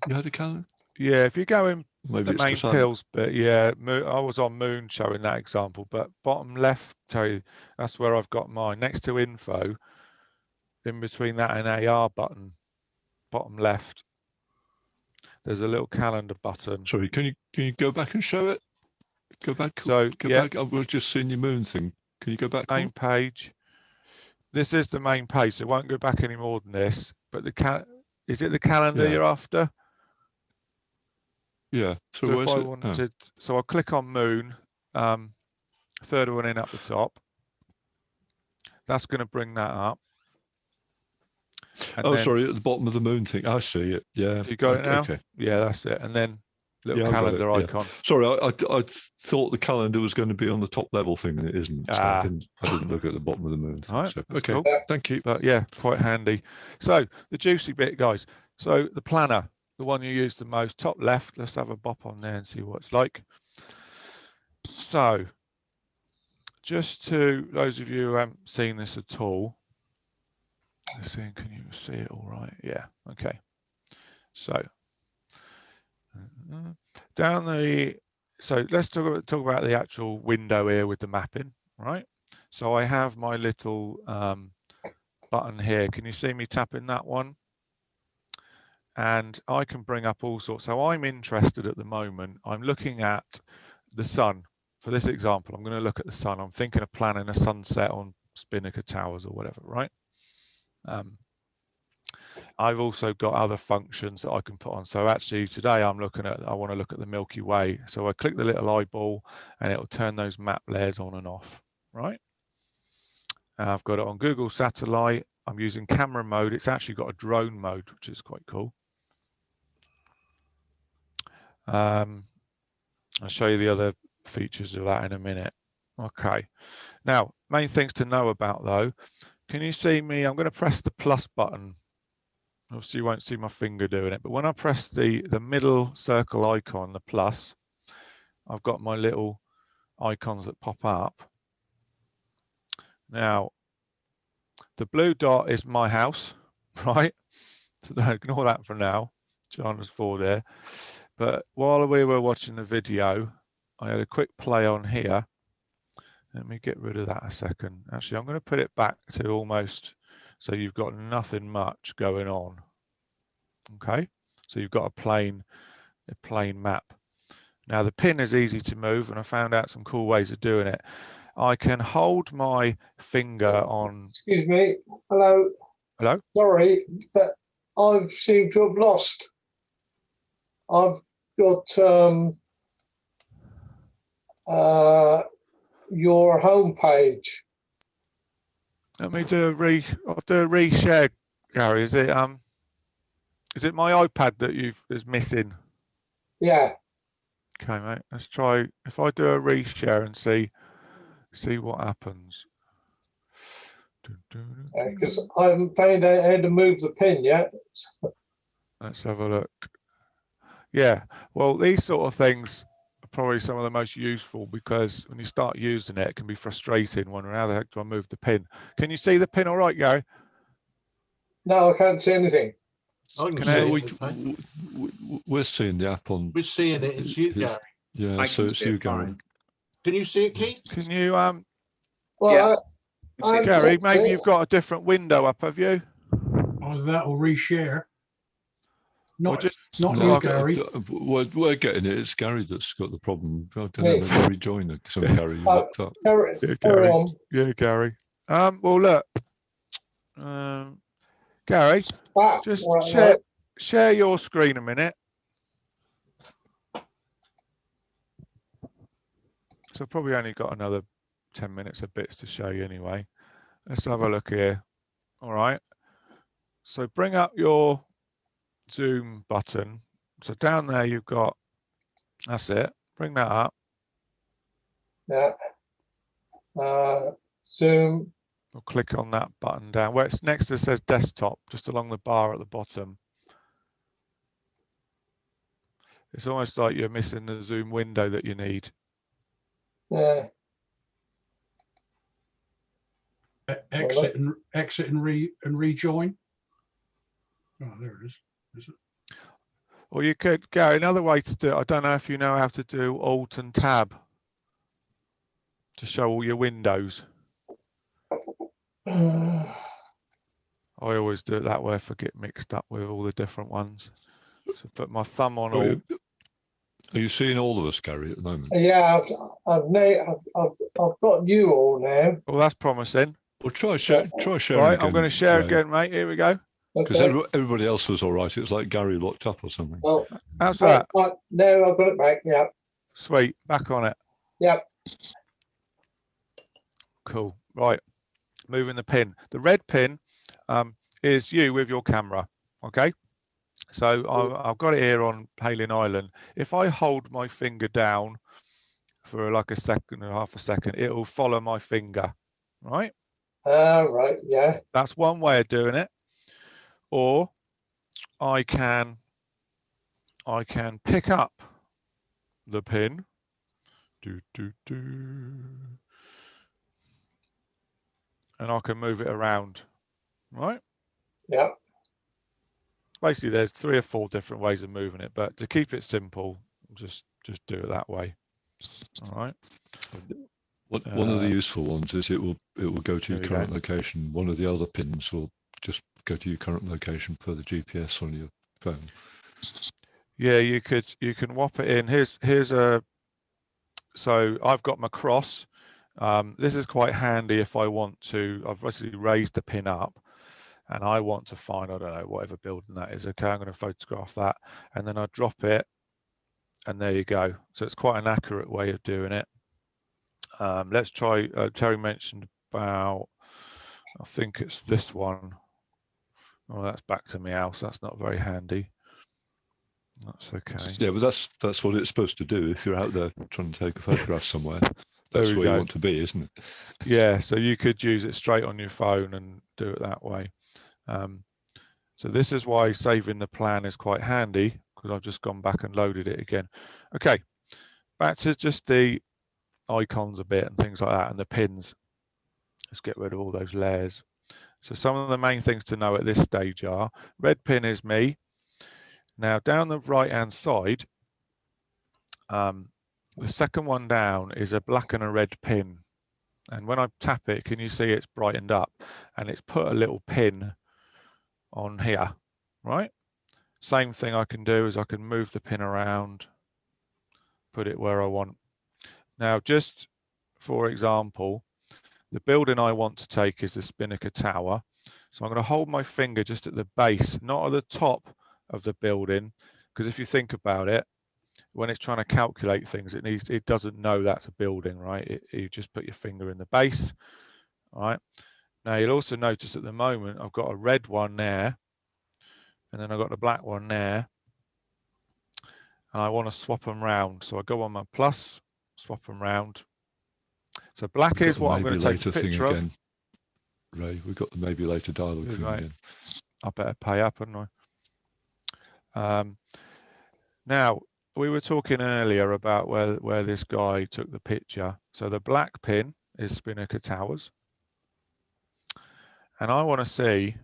You had a calendar? Yeah, if you go in maybe the main pills bit, yeah, I was on Moon showing that example, but bottom left, tell you, that's where I've got mine. Next to info, in between that and AR button, bottom left, there's a little calendar button. Sorry, can you go back and show it? Go back. So go back. I was just seeing your Moon thing. Can you go back? Main page. This is the main page, so it won't go back any more than this. But is it the calendar you're after? Yeah. So if I wanted, so I'll click on Moon, third one in up the top. That's going to bring that up. And sorry, at the bottom of the Moon thing. I see it. Yeah. You got it now? Okay. Yeah, that's it. And then little calendar icon. Sorry, I thought the calendar was going to be on the top level thing, and it isn't. So I didn't look at the bottom of the Moon thing. Right, so, okay, cool. Thank you. But yeah, quite handy. So the juicy bit, guys. So the planner, the one you use the most, top left. Let's have a bop on there and see what it's like. So just to those of you who haven't seen this at all, let's see, can you see it all right? Yeah, okay. So down the, so let's talk about the actual window here with the mapping, right? So I have my little button here. Can you see me tapping that one? And I can bring up all sorts. So I'm interested at the moment, I'm looking at the sun. For this example, I'm going to look at the sun. I'm thinking of planning a sunset on Spinnaker Towers or whatever, right? I've also got other functions that I can put on. So actually today I want to look at the Milky Way. So I click the little eyeball and it'll turn those map layers on and off, right? And I've got it on Google Satellite. I'm using camera mode. It's actually got a drone mode, which is quite cool. I'll show you the other features of that in a minute. Okay. Now, main things to know about though. Can you see me? I'm going to press the plus button. Obviously you won't see my finger doing it, but when I press the middle circle icon, the plus, I've got my little icons that pop up. Now, the blue dot is my house, right? So don't ignore that for now. John was 4 there. But while we were watching the video, I had a quick play on here. Let me get rid of that a second. Actually, I'm going to put it back to almost so you've got nothing much going on. Okay, so you've got a plain map. Now the pin is easy to move, and I found out some cool ways of doing it. I can hold my finger on. Excuse me. Hello. Hello. Sorry, but I seem to have lost. I've got your homepage. Let me do I'll do a reshare, Gary. Is it my iPad that is missing? Yeah. Okay, mate. Let's try. If I do a reshare and see what happens. Because I haven't found out how to move the pin yet. Let's have a look. Yeah. Well, these sort of things are probably some of the most useful because when you start using it, it can be frustrating. Wondering how the heck do I move the pin? Can you see the pin all right, Gary? No, I can't see anything. We're seeing the app on. We're seeing it. It's you, Gary. Yeah, so it's you, Gary. Can you see it, Keith? Can you Well, yeah. Gary, maybe you've got a different window up, have you? Oh, that'll reshare. Not No, you, Gary. We're getting it. It's Gary that's got the problem. I don't know. Maybe rejoin it. So Gary, you looked up. Yeah, Gary. Well, look, Gary, just share your screen a minute. So I've probably only got another 10 minutes of bits to show you anyway. Let's have a look here. All right. So bring up your zoom button. So down there you've got, that's it. Bring that up. Yeah. Zoom. Or click on that button down where it's next to says desktop, just along the bar at the bottom. It's almost like you're missing the zoom window that you need. Yeah. Exit and rejoin. Oh, there it is. Is it? Or you could, Gary, another way to do it, I don't know if you know how to do Alt and Tab to show all your windows. I always do it that way if I get mixed up with all the different ones. So put my thumb on all. Are you seeing all of us, Gary, at the moment? Yeah, I've got you all now. Well, that's promising. Well, try sharing right, again. I'm going to share again, mate. Here we go. Because everybody else was all right. It was like Gary locked up or something. Well, how's that? No, I've got it back. Yeah. Sweet. Back on it. Yep. Cool. Right. Moving the pin. The red pin is you with your camera. Okay. So I've got it here on Hailing Island. If I hold my finger down for like a second or half a second, it'll follow my finger. Right. Right. Yeah. That's one way of doing it. Or I can pick up the pin. and I can move it around, right? Yeah. Basically, there's 3 or 4 different ways of moving it, but to keep it simple, just do it that way. All right. One of the useful ones is it will go to your current go. location. One of the other pins will just go to your current location for the GPS on your phone. Yeah, you can whop it in. Here's a. So I've got my cross. This is quite handy if I want to. I've basically raised the pin up, and I want to find, I don't know, whatever building that is. Okay, I'm going to photograph that, and then I drop it, and there you go. So it's quite an accurate way of doing it. Let's try. Terry mentioned about, I think it's this one. Oh, that's back to my house. That's not very handy. That's okay. Yeah, but that's what it's supposed to do. If you're out there trying to take a photograph somewhere, that's where go. you want to be, isn't it? Yeah, so you could use it straight on your phone and do it that way. So this is why saving the plan is quite handy, because I've just gone back and loaded it again. Okay, back to just the icons a bit and things like that, and the pins. Let's get rid of all those layers. So some of the main things to know at this stage are, red pin is me. Now down the right hand side, the second one down is a black and a red pin. And when I tap it, can you see it's brightened up? And it's put a little pin on here, right? Same thing I can do is I can move the pin around, put it where I want. Now, just for example, the building I want to take is the Spinnaker Tower. So I'm going to hold my finger just at the base, not at the top of the building, because if you think about it, when it's trying to calculate things, it doesn't know that's a building, right? You just put your finger in the base, all right? Now you'll also notice at the moment I've got a red one there, and then I've got the black one there, and I want to swap them round. So I go on my plus, swap them round. So black is what I'm going to take a picture of. Ray, we've got the maybe later dialogue thing again. I better pay up, hadn't I? Now, we were talking earlier about where this guy took the picture. So the black pin is Spinnaker Towers. And I want to see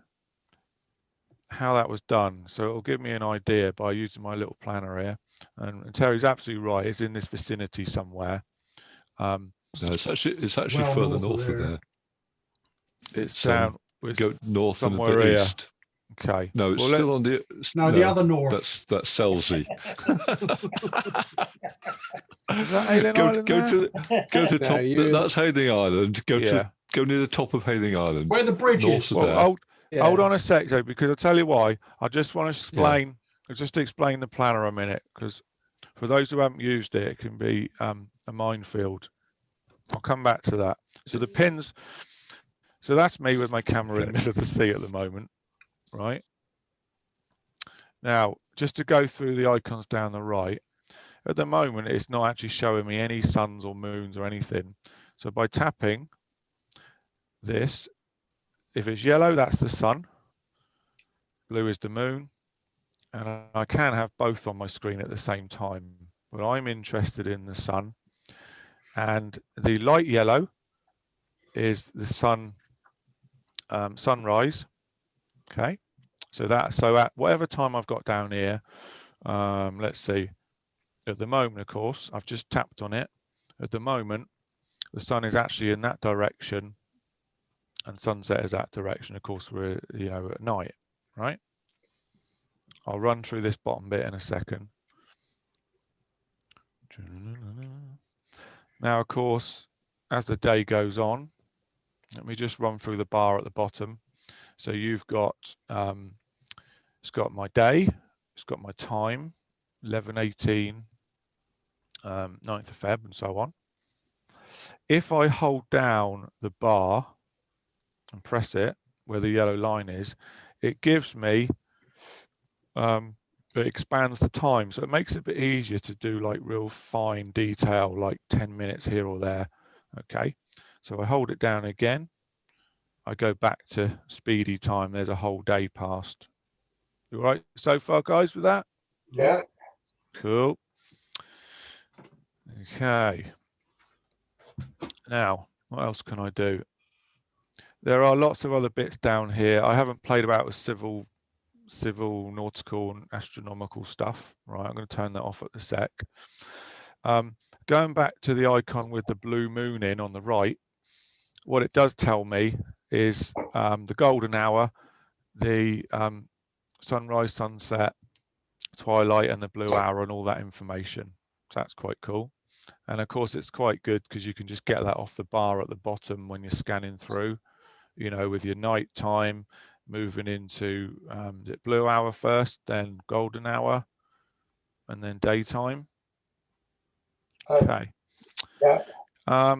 how that was done. So it'll give me an idea by using my little planner here. And Terry's absolutely right. It's in this vicinity somewhere. No, it's actually well, further north of there. It's down. Go north somewhere and a bit here. east. Okay. No, it's still on the. No, the other north. That's Selsey. Is that Hayling Island? Go to top. That's Hayling Island. Go near the top of Hayling Island. Where the bridge is. Well, hold on a sec, Joe, because I'll tell you why. I just want to explain. Just explain the planner a minute, because for those who haven't used it, it can be a minefield. I'll come back to that. So the pins. So that's me with my camera in the middle of the sea at the moment, right? Now, just to go through the icons down the right, at the moment, it's not actually showing me any suns or moons or anything. So by tapping this, if it's yellow, that's the sun. Blue is the moon. And I can have both on my screen at the same time. But I'm interested in the sun. And the light yellow is the sun, sunrise. Okay. So at whatever time I've got down here, let's see. At the moment, of course, I've just tapped on it. At the moment, the sun is actually in that direction and sunset is that direction. Of course, we're, at night, right? I'll run through this bottom bit in a second. Now, of course, as the day goes on, let me just run through the bar at the bottom. So you've got, it's got my day, it's got my time, 11:18, 9th of Feb, and so on. If I hold down the bar and press it where the yellow line is, it gives me, it expands the time. So it makes it a bit easier to do like real fine detail, like 10 minutes here or there. Okay. So I hold it down again. I go back to speedy time. There's a whole day passed. You all right so far, guys, with that? Yeah. Cool. Okay. Now, what else can I do? there are lots of other bits down here. I haven't played about with civil, nautical and astronomical stuff. Right, I'm going to turn that off at the sec. Going back to the icon with the blue moon in on the right, what it does tell me is the golden hour, the sunrise, sunset, twilight, and the blue hour, and all that information. So that's quite cool. And of course, it's quite good because you can just get that off the bar at the bottom when you're scanning through, you know, with your night time, moving into the blue hour first, then golden hour, and then daytime. Okay. Yeah.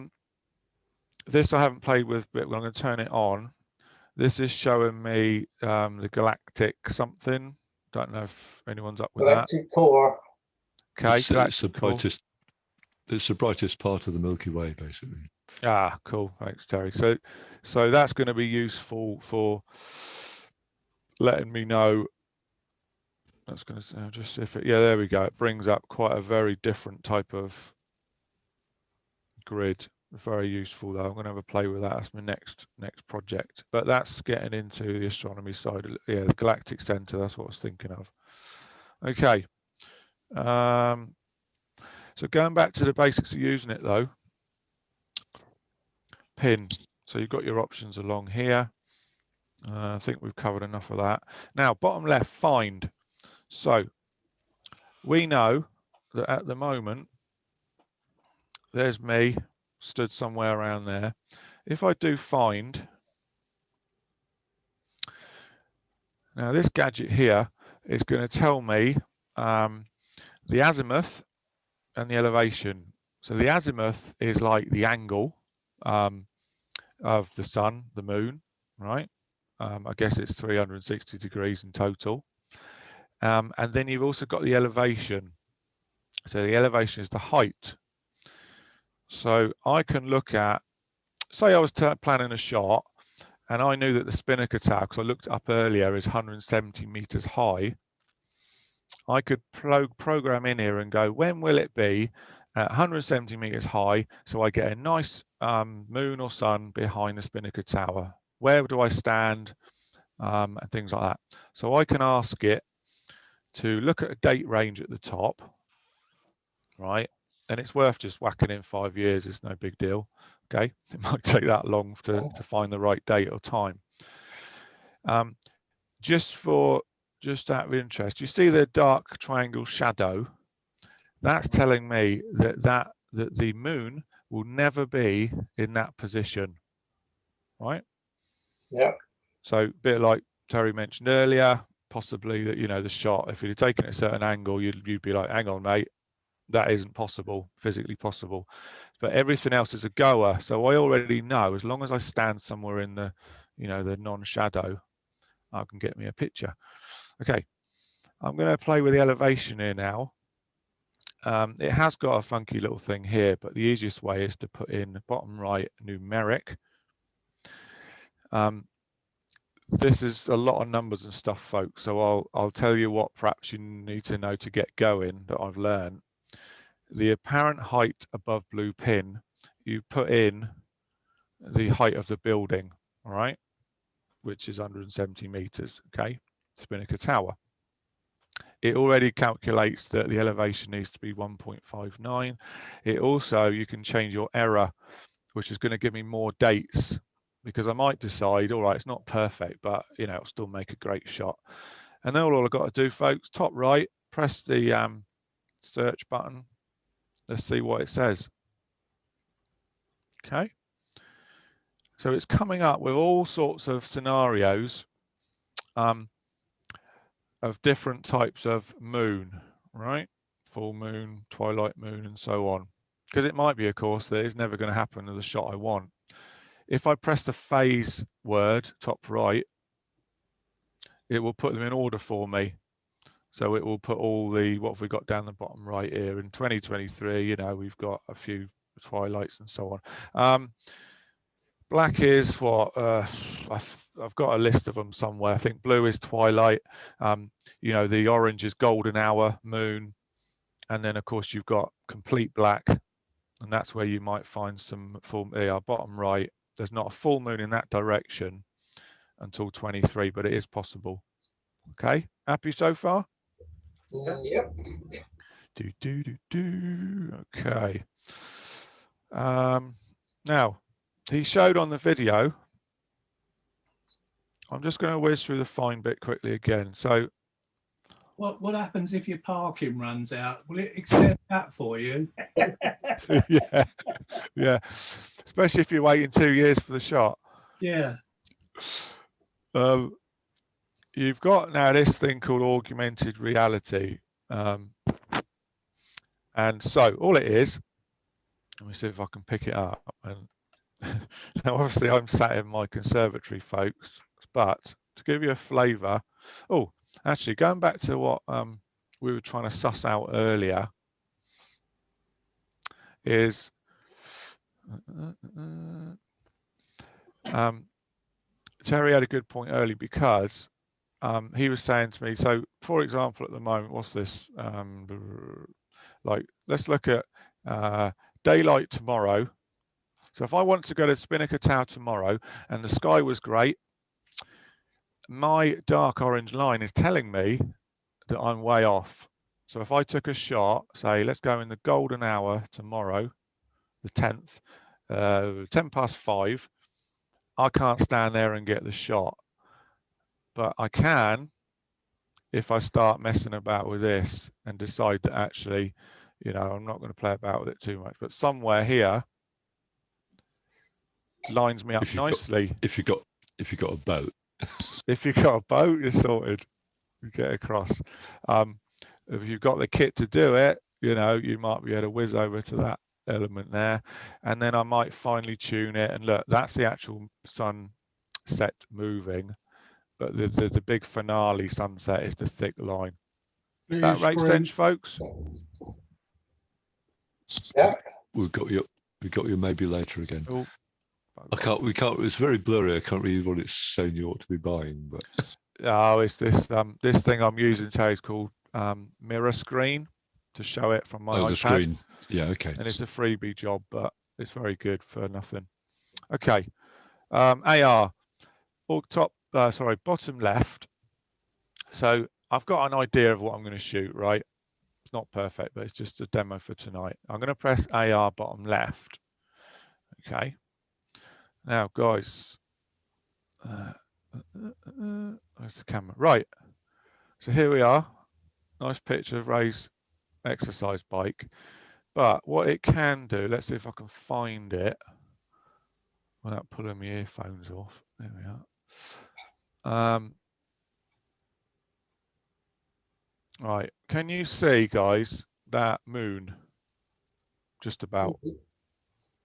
This I haven't played with, but I'm going to turn it on. This is showing me the galactic something. Don't know if anyone's up with Galactic core. that. Okay, it's the brightest part of the Milky Way, basically. Ah, cool. Thanks, Terry. So that's going to be useful for letting me know. That's going to just see if it. Yeah, there we go. It brings up quite a very different type of grid. Very useful though. I'm going to have a play with that. That's my next project. But that's getting into the astronomy side. Yeah, the galactic center. That's what I was thinking of. Okay. So going back to the basics of using it though. Pin. So you've got your options along here. I think we've covered enough of that. Now, bottom left, find. So we know that at the moment, there's me stood somewhere around there. If I do find, now this gadget here is going to tell me the azimuth and the elevation. So the azimuth is like the angle of the sun, the moon, right? I guess it's 360 degrees in total. And then you've also got the elevation. So the elevation is the height. So I can look at, say I was planning a shot and I knew that the Spinnaker Tower, because I looked up earlier, is 170 meters high. I could program in here and go, when will it be at 170 meters high? So I get a nice moon or sun behind the Spinnaker Tower. Where do I stand? And things like that. So I can ask it to look at a date range at the top, right? And it's worth just whacking in 5 years. It's no big deal. Okay, it might take that long to find the right date or time. Just out of interest, you see the dark triangle shadow? That's telling me that the moon will never be in that position, right? Yeah. So a bit like Terry mentioned earlier, possibly that, you know, the shot, if you'd have taken a certain angle, you'd be like, hang on, mate, that isn't possible, physically possible. But everything else is a goer. So I already know, as long as I stand somewhere in the, you know, the non-shadow, I can get me a picture. Okay, I'm going to play with the elevation here now. It has got a funky little thing here, but the easiest way is to put in bottom right numeric. This is a lot of numbers and stuff, folks. So I'll tell you what perhaps you need to know to get going that I've learned. The apparent height above blue pin, you put in the height of the building, all right, which is 170 meters, okay, Spinnaker Tower. It already calculates that the elevation needs to be 1.59. It also, you can change your error, which is going to give me more dates, because I might decide, all right, it's not perfect, but, you know, it'll still make a great shot. And then all I've got to do, folks, top right, press the search button. Let's see what it says. Okay. So it's coming up with all sorts of scenarios of different types of moon, right? Full moon, twilight moon, and so on. Because it might be, of course, that it's never going to happen to the shot I want. If I press the phase word, top right, it will put them in order for me. So it will put all the, what have we got down the bottom right here? In 2023, you know, we've got a few twilights and so on. Black is what, I've got a list of them somewhere. I think blue is twilight. You know, the orange is golden hour, moon. And then, of course, you've got complete black. And that's where you might find some full, bottom right. there's not a full moon in that direction until 23, but it is possible. Okay, happy so far? Yep. Okay. Now, he showed on the video. I'm just going to whiz through the fine bit quickly again. So, What happens if your parking runs out? Will it extend that for you? yeah, yeah. Especially if you're waiting 2 years for the shot. Yeah. You've got now this thing called augmented reality. And so all it is, let me see if I can pick it up. And now obviously I'm sat in my conservatory, folks, but to give you a flavour, oh, actually going back to what we were trying to suss out earlier is Terry had a good point early because he was saying to me, so for example, at the moment, what's this? Like, let's look at daylight tomorrow. So if I want to go to Spinnaker Tower tomorrow and the sky was great, my dark orange line is telling me that I'm way off. So if I took a shot, say, let's go in the golden hour tomorrow, the 10th, 5:10, I can't stand there and get the shot. But I can if I start messing about with this and decide that actually, you know, I'm not going to play about with it too much, but somewhere here lines me up nicely. If you got a boat. If you've got a boat, you're sorted. You get across. If you've got the kit to do it, you know, you might be able to whiz over to that element there, and then I might finely tune it. And look, that's the actual sunset moving, but the big finale sunset is the thick line. That makes sense, folks? Yeah. We got you maybe later again. Oh, we can't, it's very blurry. I can't read what it's saying you ought to be buying, but oh, it's this this thing I'm using today is called mirror screen to show it from my iPad. The screen. Yeah, okay. And it's a freebie job, but it's very good for nothing. Okay. AR, bottom left. So I've got an idea of what I'm going to shoot, right? It's not perfect, but it's just a demo for tonight. I'm going to press AR bottom left. Okay. Now, guys, where's the camera? Right. So here we are. Nice picture of Ray's exercise bike. But what it can do, let's see if I can find it without pulling my earphones off. There we are. Right. Can you see, guys, that moon? Just about.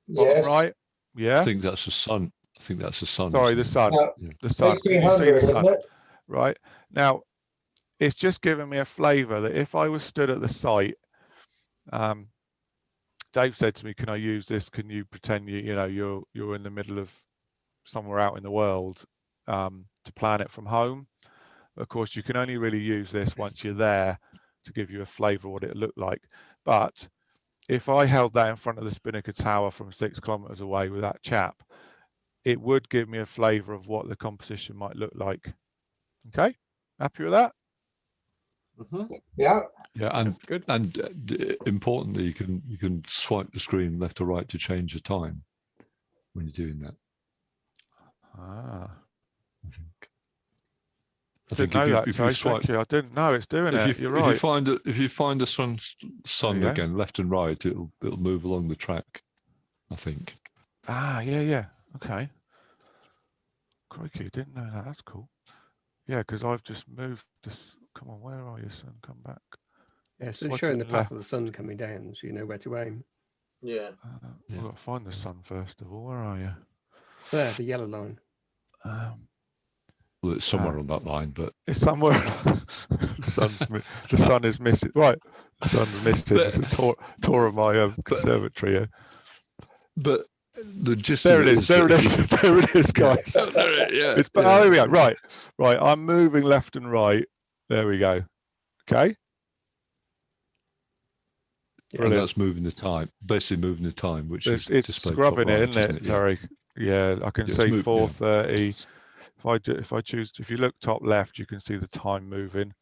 Yes. Right? Yeah. I think that's the sun. Sorry, the sun. Yeah. The sun. Can you see the 1800, sun? isn't it? Right. Now, it's just giving me a flavour that if I was stood at the site, Dave said to me, "Can I use this? Can you pretend you're in the middle of somewhere out in the world to plan it from home?" Of course, you can only really use this once you're there to give you a flavour of what it looked like. But if I held that in front of the Spinnaker Tower from 6 kilometres away with that chap, it would give me a flavour of what the composition might look like. Okay, happy with that? Mm-hmm. Yeah. Yeah, and Good. And importantly, you can swipe the screen left or right to change the time when you're doing that. Ah. I Didn't think know that, if you Trace. swipe, Thank you. I didn't know it's doing it. You're right. If you find the sun There you go. again, left and right, it'll move along the track, I think. Ah, yeah. Okay. Crikey, didn't know that. That's cool. Yeah, because I've just moved this. Come on, where are you, son? Come back. Yeah, so Swipe it's showing it the path of the left. sun coming down, so you know where to aim. Yeah. We've got to find the sun first of all. Where are you? There, the yellow line. Well, it's somewhere on that line, but It's somewhere. The sun is missing. Right, the sun's missing. It's a tour of my conservatory here. But the gist There of it is. There it is. There it is, guys. Yeah. Oh, there we go. Right. I'm moving left and right. There we go. Okay. And that's moving the time, basically moving the time, which is it's displayed scrubbing top it, right, isn't it, Yeah. Terry? Yeah, I can see 4:30. If you look top left, you can see the time moving.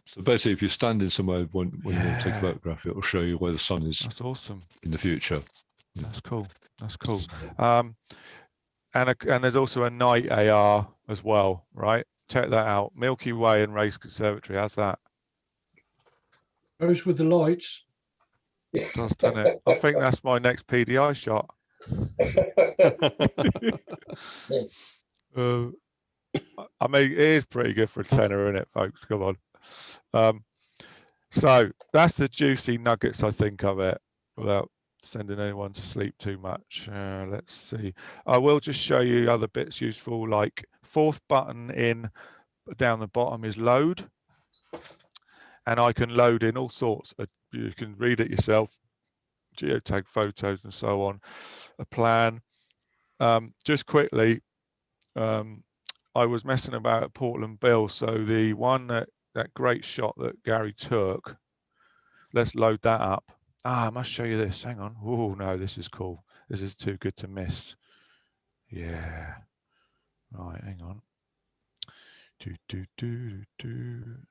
So basically, if you're standing somewhere when you want to take a photograph, it will show you where the sun is. That's awesome. In the future. That's cool. That's cool. And there's also a night AR as well, right? Check that out. Milky Way and Race Conservatory. How's that? Goes with the lights. It does, doesn't it? I think that's my next PDI shot. I mean, it is pretty good for a tenner, isn't it, folks? Come on. So that's the juicy nuggets, I think, of it, without sending anyone to sleep too much. Let's see. I will just show you other bits useful, like fourth button in down the bottom is load. And I can load in all sorts. You can read it yourself, geotag photos and so on, a plan. Just quickly, I was messing about at Portland Bill. So the one that great shot that Gary took, let's load that up. I must show you this. Hang on. Oh, no, this is cool. This is too good to miss. Yeah. Right, hang on.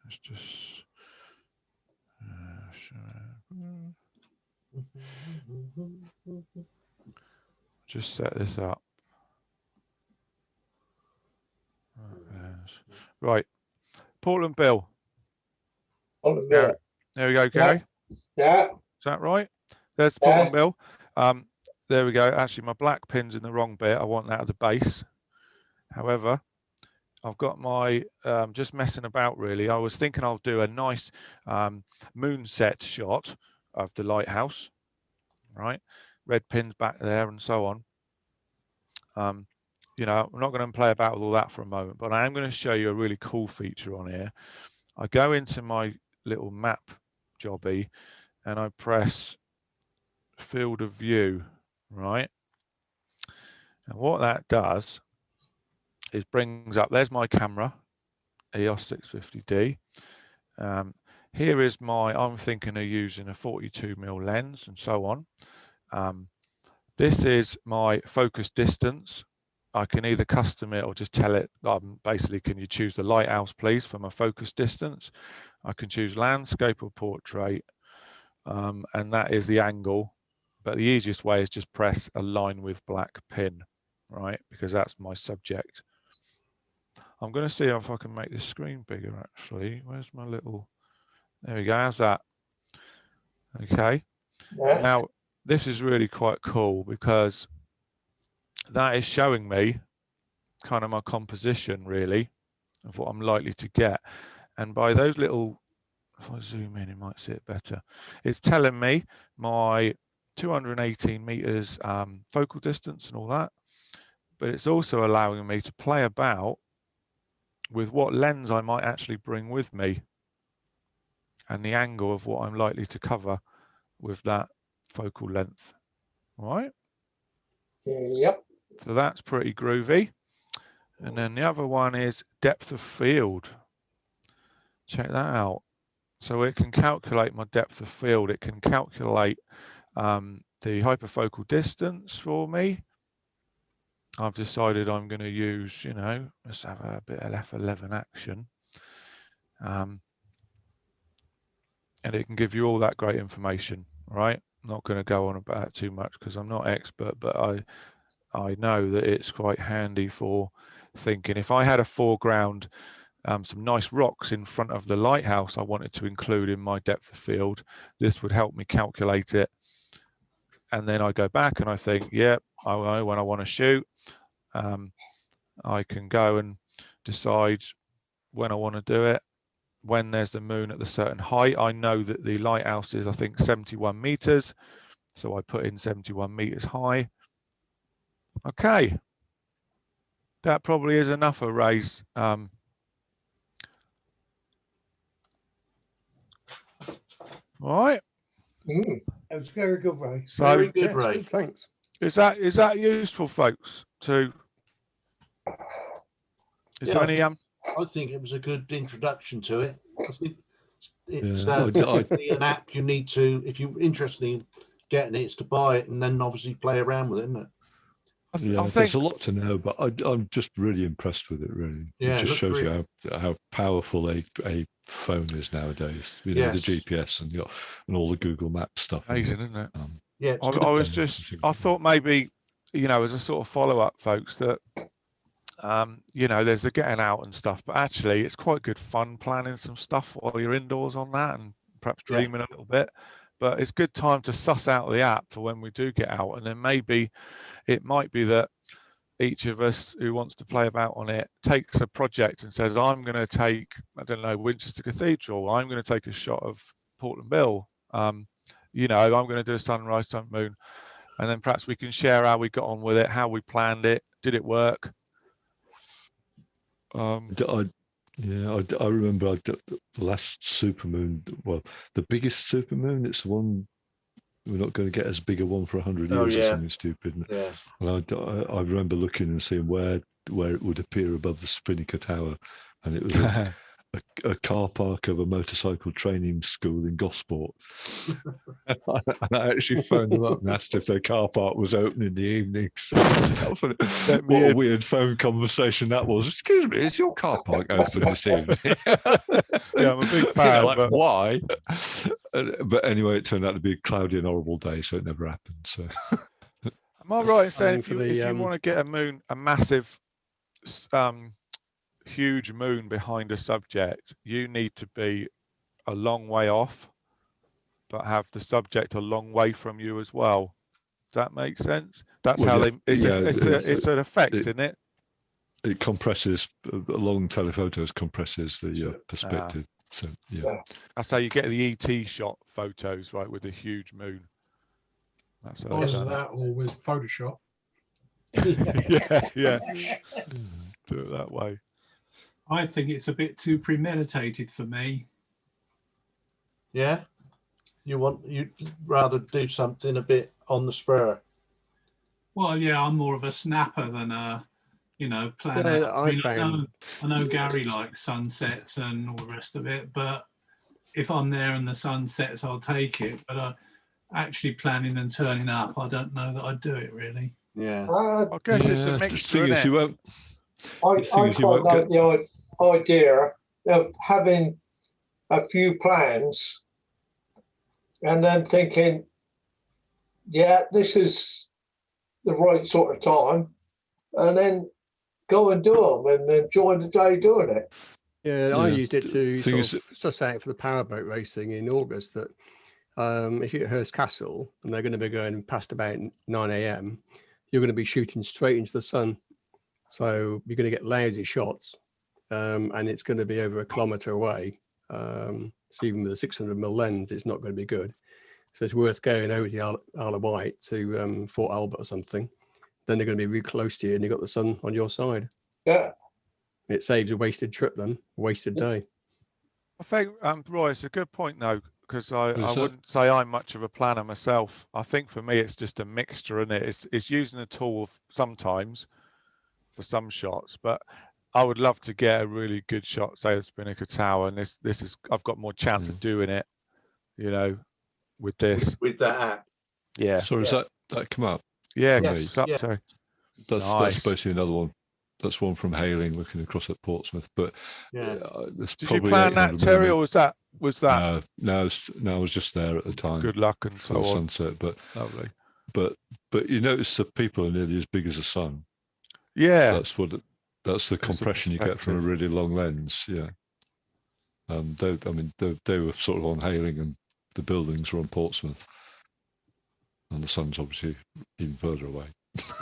Let's just... just set this up. Right. Portland Bill. There we go, Gary. Yeah. Is that right? There's the Portland Bill. There we go. Actually, my black pin's in the wrong bit. I want that at the base. However, I've got my, just messing about really. I was thinking I'll do a nice moonset shot of the lighthouse, right? Red pins back there and so on. You know, I'm not going to play about with all that for a moment, but I am going to show you a really cool feature on here. I go into my little map jobby and I press field of view, right? And what that does is brings up, there's my camera, EOS 650D. Here is I'm thinking of using a 42mm lens and so on. This is my focus distance. I can either custom it or just tell it, basically, can you choose the lighthouse, please, for my focus distance? I can choose landscape or portrait, and that is the angle. But the easiest way is just press align with black pin, right? Because that's my subject. I'm going to see if I can make this screen bigger, actually. Where's my little... There we go. How's that? Okay. Yeah. Now, this is really quite cool because that is showing me kind of my composition, really, of what I'm likely to get. And by those little... If I zoom in, you might see it better. It's telling me my 218 meters focal distance and all that. But it's also allowing me to play about with what lens I might actually bring with me and the angle of what I'm likely to cover with that focal length. All right? Yep. So that's pretty groovy. And then the other one is depth of field. Check that out. So it can calculate my depth of field. It can calculate the hyperfocal distance for me. I've decided I'm going to use, you know, let's have a bit of F11 action. And it can give you all that great information, right? I'm not going to go on about it too much because I'm not expert, but I know that it's quite handy for thinking. If I had a foreground, some nice rocks in front of the lighthouse I wanted to include in my depth of field, this would help me calculate it. And then I go back and I think, yeah, I know when I want to shoot. I can go and decide when I want to do it. When there's the moon at the certain height, I know that the lighthouse is, I think, 71 meters. So I put in 71 meters high. Okay. That probably is enough arrays. All right. That's very good, Ray. So, very good, Ray. Thanks. Is that useful, folks? Is there any I think it was a good introduction to it. I think It's I- an app you need to, if you're interested in getting it, it's to buy it and then obviously play around with it, isn't it? Yeah, I there's think a lot to know, but I'm just really impressed with it. Really, Yeah, it just looks shows really- you how powerful a phone is nowadays. You know, the Yes. GPS and all the Google Maps stuff. amazing, isn't it? Yeah, it's I good. was just, I thought maybe, you know, as a sort of follow-up, folks, that you know, there's the getting out and stuff, but actually it's quite good fun planning some stuff while you're indoors on that and perhaps Yeah. dreaming a little bit. But it's good time to suss out the app for when we do get out, and then maybe it might be that each of us who wants to play about on it takes a project and says, I'm going to take, I don't know, Winchester Cathedral, I'm going to take a shot of Portland Bill, you know, I'm going to do a sunrise, sun, moon, and then perhaps we can share how we got on with it, how we planned it, did it work? I remember the last supermoon. Well, the biggest supermoon. It's the one we're not going to get as big a one for 100 Oh, years or yeah. something stupid. Yeah. And I remember looking and seeing where it would appear above the Spinnaker Tower, and it was a car park of a motorcycle training school in Gosport. And I actually phoned them up and asked if their car park was open in the evenings. What a weird phone conversation that was. Excuse me, is your car park open this evening? Yeah, I'm a big fan. Like, but why? But anyway, it turned out to be a cloudy and horrible day, so it never happened. So, am I right in saying if for you want to get a massive, huge moon behind a subject, you need to be a long way off, but have the subject a long way from you as well. Does that make sense? That's Well, how yeah, it's an effect, isn't it? it compresses, the long telephotos compresses the perspective. So, yeah. That's how you get the ET shot photos, right, with the huge moon. That's how Either that or with Photoshop. yeah. Do it that way. I think it's a bit too premeditated for me. Yeah. You'd rather do something a bit on the spur. Well, yeah, I'm more of a snapper than a, you know, plan Yeah, out. I know Gary likes sunsets and all the rest of it, but if I'm there and the sun sets, I'll take it. But actually planning and turning up, I don't know that I'd do it really. Yeah. I guess it's a The mixture, thing is, isn't you it? won't. I quite like the idea of having a few plans and then thinking, yeah, this is the right sort of time, and then go and do them and enjoy the day doing it. Yeah, I Yeah. used it to Thing sort of suss out for the powerboat racing in August that if you're at Hurst Castle and they're going to be going past about 9 a.m, you're going to be shooting straight into the sun. So you're going to get lousy shots, and it's going to be over 1 kilometre away. So even with a 600mm lens, it's not going to be good. So it's worth going over to the Isle of Wight to Fort Albert or something. Then they're going to be really close to you and you've got the sun on your side. Yeah. It saves a wasted trip then, a wasted day. I think, Roy, it's a good point though, because I Is that- wouldn't say I'm much of a planner myself. I think for me, it's just a mixture, isn't it? It's using the tool sometimes for some shots, but I would love to get a really good shot, say, of Spinnaker Tower, and this is, I've got more chance of doing it, you know, with this. With that app. Yeah. So has that come up? Yeah, Yes, it's up yeah. to. That's Nice. supposed to be another one. That's one from Hailing looking across at Portsmouth. But Yeah. there's Did you probably plan that, 800 Terry, million. or was that No, I was just there at the time. good luck and for so the on? sunset. But Lovely. but you notice the people are nearly as big as the sun. Yeah. That's the compression you get from a really long lens. Yeah. They were sort of on Hailing and the buildings were on Portsmouth, and the sun's obviously even further away.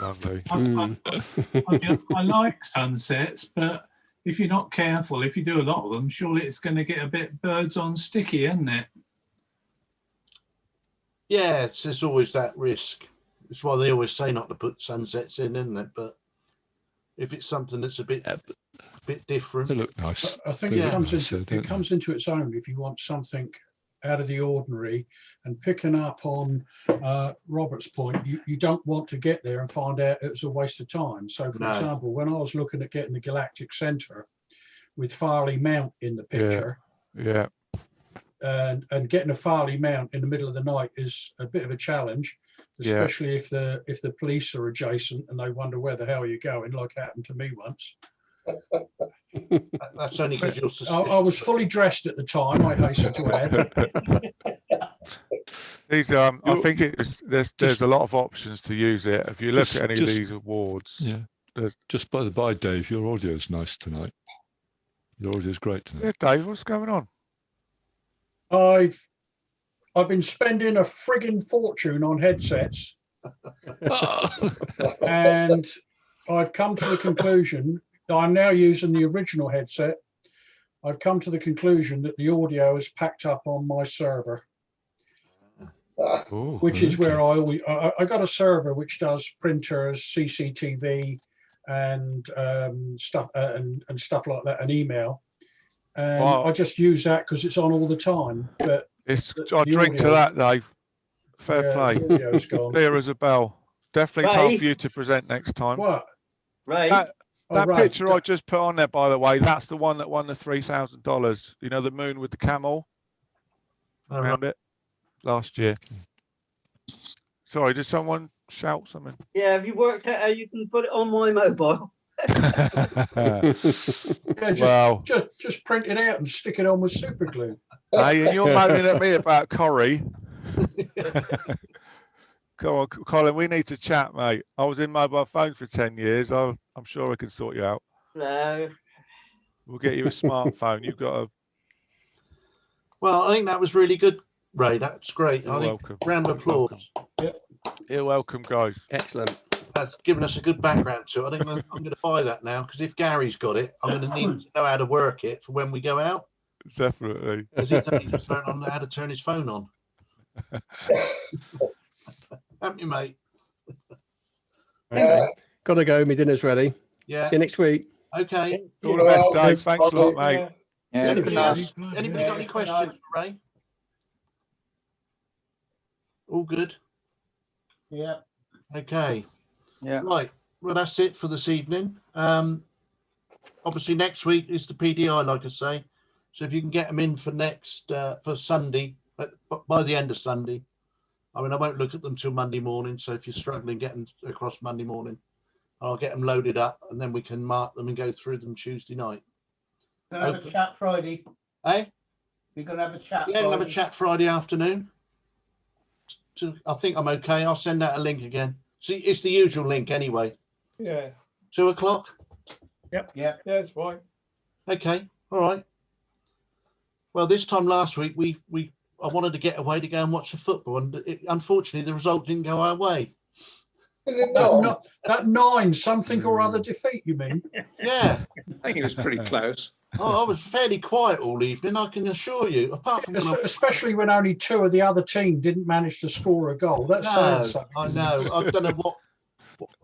Lovely. I like sunsets, but if you're not careful, if you do a lot of them, surely it's going to get a bit birds on sticky, isn't it? Yeah, it's always that risk. It's why they always say not to put sunsets in, isn't it? But if it's something that's a bit different, They look nice. I think They it look comes nice, into don't it comes into its own if you want something out of the ordinary. And picking up on Robert's point, you don't want to get there and find out it was a waste of time. So, for example, when I was looking at getting the Galactic Centre with Farley Mount in the picture, Yeah. and getting a Farley mount in the middle of the night is a bit of a challenge, especially if the police are adjacent and they wonder where the hell you're going, like happened to me once. That's only because you're suspicious. I was fully dressed at the time, I hasten to add. These, I think there's a lot of options to use it. If you look at any of these awards, just by the by, Dave, your audio is nice tonight. Your audio is great tonight. Yeah, Dave, what's going on? I've been spending a frigging fortune on headsets, and I've come to the conclusion I'm now using the original headset. I've come to the conclusion that the audio is packed up on my server. Which is where I got a server which does printers, CCTV, and stuff and stuff like that, and email. And I just use that because it's on all the time. But I drink to that, Dave. Fair play. Clear as a bell. Definitely time for you to present next time. What? Ray? That picture I just put on there, by the way, that's the one that won the $3,000. You know, the moon with the camel around it last year. Sorry, did someone shout something? Yeah, have you worked out how you can put it on my mobile? Just print it out and stick it on with super glue. Hey, and you're moaning at me about Corrie. Come on, Colin, we need to chat, mate. I was in mobile phones for 10 years. I'm sure I can sort you out. No. We'll get you a smartphone. You've got a... Well, I think that was really good, Ray. That's great. You're welcome. Round of applause. You're welcome, guys. Excellent. That's given us a good background to it. I think I'm going to buy that now, because if Gary's got it, I'm going to need to know how to work it for when we go out. Definitely. Because he's only just learned on how to turn his phone on. Haven't you, mate? Okay. Gotta go. My dinner's ready. Yeah. See you next week. Okay. All the best, Dave. Thanks a lot, mate. Anybody got any questions for Ray? All good? Yeah. Okay. Yeah. Right. Well, that's it for this evening. Obviously, next week is the PDI, like I say. So if you can get them in for for Sunday, by the end of Sunday. I mean, I won't look at them till Monday morning. So if you're struggling getting across Monday morning, I'll get them loaded up and then we can mark them and go through them Tuesday night. Gonna have a chat Friday. Eh? We're gonna have a chat. Yeah, we'll have a chat Friday afternoon. I think I'm okay. I'll send out a link again. See, it's the usual link anyway. Yeah. 2 o'clock? Yep. Yeah. Yeah, it's fine. Okay. All right. Well, this time last week, I wanted to get away to go and watch the football, and unfortunately, the result didn't go our way. That 9 something or other defeat, you mean? Yeah. I think it was pretty close. Oh, I was fairly quiet all evening, I can assure you. Apart from especially when only 2 of the other team didn't manage to score a goal. That's saying something. I know. I don't know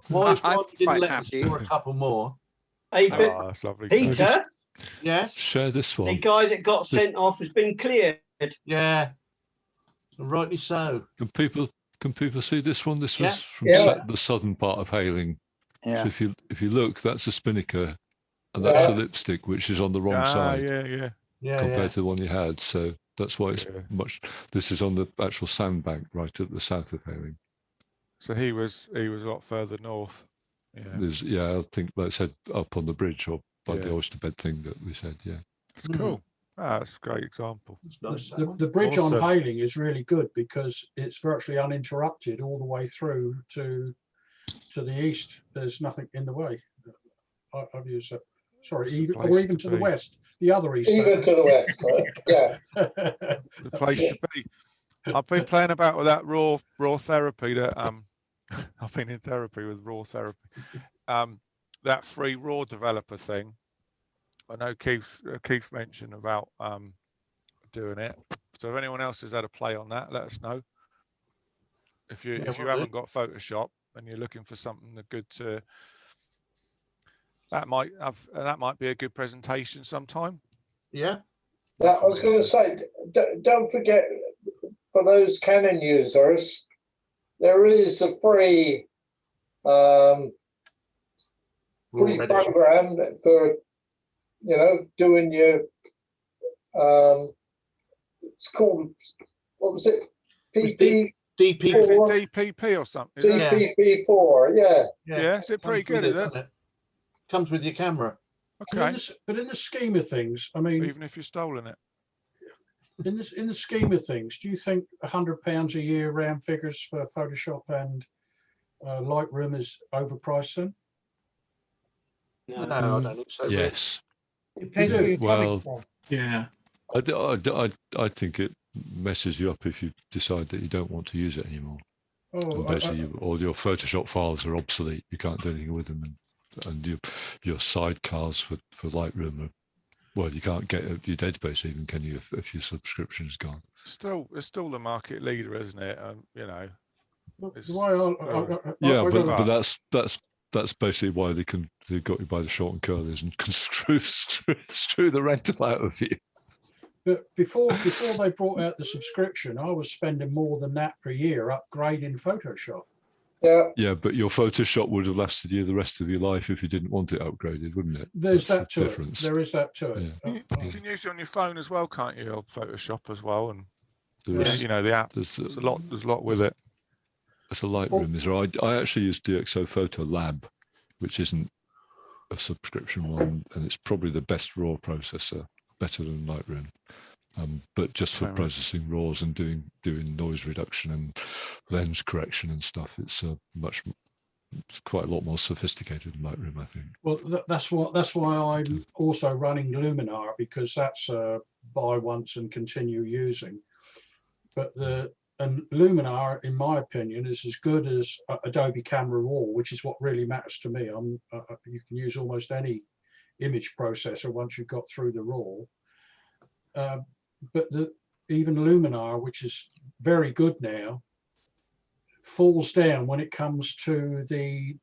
why we didn't let us score a couple more. Hey, that's lovely. Peter. Yes. Share this one. The guy that got sent off has been cleared. Yeah. Rightly so. Can people see this one? This was from the southern part of Hayling. Yeah. So if you look, that's a spinnaker, and that's a lipstick, which is on the wrong side. Yeah. Compared to the one you had. So that's why it's much. This is on the actual sandbank right at the south of Hayling. So he was a lot further north. Yeah. I think, like I said, up on the bridge or by the oyster bed thing that we said. Yeah. It's cool. That's a great example. Nice, the bridge on Hayling is really good because it's virtually uninterrupted all the way through to the east. There's nothing in the way. I've used that. Sorry, even to the west, the other east. Even to the west, right? Yeah. The place to be. I've been playing about with that raw therapy that I've been in therapy with raw therapy. That free raw developer thing. I know Keith mentioned about doing it. So if anyone else has had a play on that, let us know. If you haven't got Photoshop and you're looking for something good to, that might be a good presentation sometime. Yeah. I was going to say, don't forget, for those Canon users, there is a free program for doing your it's called, what was it? It's PP, DP. Is it DPP or something? Is it? DPP4, yeah. Yeah, is it pretty good, is it? Comes with your camera. Okay. But in the scheme of things, I mean, Even if you've stolen it. in the scheme of things, do you think £100 a year round figures for Photoshop and Lightroom is overpriced then? No, I don't think so. Yes. Depends where you're coming Well, from. Yeah. I think it messes you up if you decide that you don't want to use it anymore. Oh, And basically, all your Photoshop files are obsolete. You can't do anything with them, and your sidecars for Lightroom are, well, you can't get your database even, can you, if your subscription is gone? It's still the market leader, isn't it? You know. But that's basically why they got you by the short and curlies and can screw the rental out of you. But before they brought out the subscription, I was spending more than that per year upgrading Photoshop. Yeah, but your Photoshop would have lasted you the rest of your life if you didn't want it upgraded, wouldn't it? There's that to it. There is that to it. Yeah. You can use it on your phone as well, can't you? Or Photoshop as well, and There's, you know the app. There's a lot with it. The Lightroom is right. I actually use DxO Photo Lab, which isn't a subscription one, and it's probably the best RAW processor, better than Lightroom. But just for processing RAWs and doing noise reduction and lens correction and stuff, it's quite a lot more sophisticated than Lightroom, I think. Well, that's why I'm also running Luminar, because that's buy once and continue using. But Luminar, in my opinion, is as good as Adobe Camera Raw, which is what really matters to me. You can use almost any image processor once you've got through the RAW. But even Luminar, which is very good now, falls down when it comes to the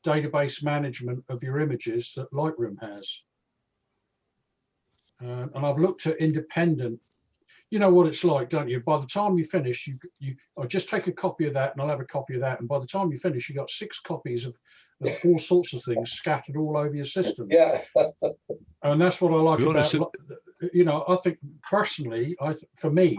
database management of your images that Lightroom has. And I've looked at independent. You know what it's like, don't you? By the time you finish, I'll just take a copy of that and I'll have a copy of that. And by the time you finish, you've got 6 copies of all sorts of things scattered all over your system. Yeah. And that's what I like about, you know, I think personally, for me,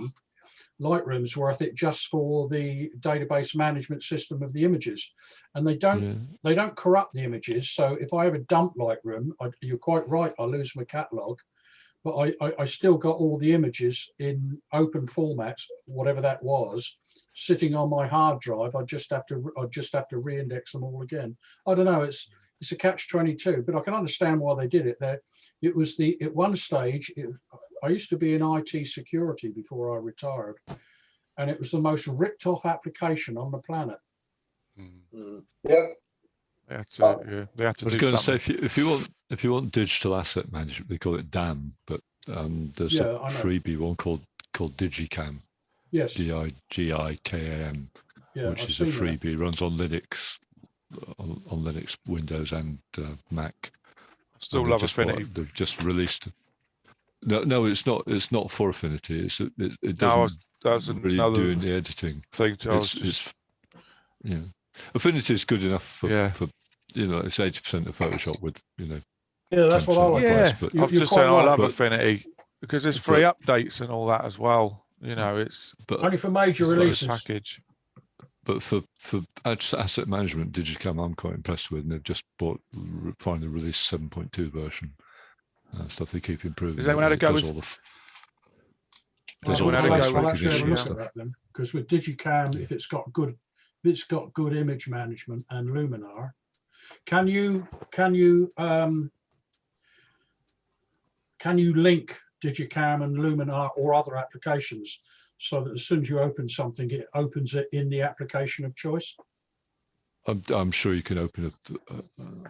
Lightroom's worth it just for the database management system of the images. And they don't corrupt the images. So if I ever dump Lightroom, you're quite right, I lose my catalog. But I still got all the images in open formats, whatever that was, sitting on my hard drive. I just have to re-index them all again. I don't know. It's a catch-22, but I can understand why they did it. It was at one stage. I used to be in IT security before I retired, and it was the most ripped-off application on the planet. Yeah. They had to I was do going to something. say, if you want digital asset management, they call it DAM, but there's a freebie one called Digicam. Yes. DIGIKAM, which is a freebie. It runs on Linux, on Linux, Windows, and Mac. Still love Affinity. They've just released. No, it's not. It's not for Affinity. It doesn't really do any editing. Yeah, Affinity is good enough for it's 80% of Photoshop with Yeah, that's what I like. Yeah, I'm just saying I love Affinity because there's free updates and all that as well. You know, it's only for major releases. Package. But for asset management, Digicam, I'm quite impressed with, and they've just finally released 7.2 version. Stuff they keep improving. Is that when I had to go with? There's all the face recognition stuff. Because with Digicam, if it's got good image management and Luminar, can you link Digicam and Luminar or other applications so that as soon as you open something, it opens it in the application of choice? I'm sure you can open it.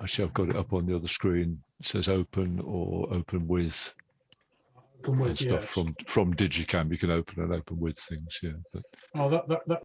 Actually, I've got it up on the other screen. It says open or open with. Stuff from Digicam. You can open and open with things. Yeah. But... Oh, that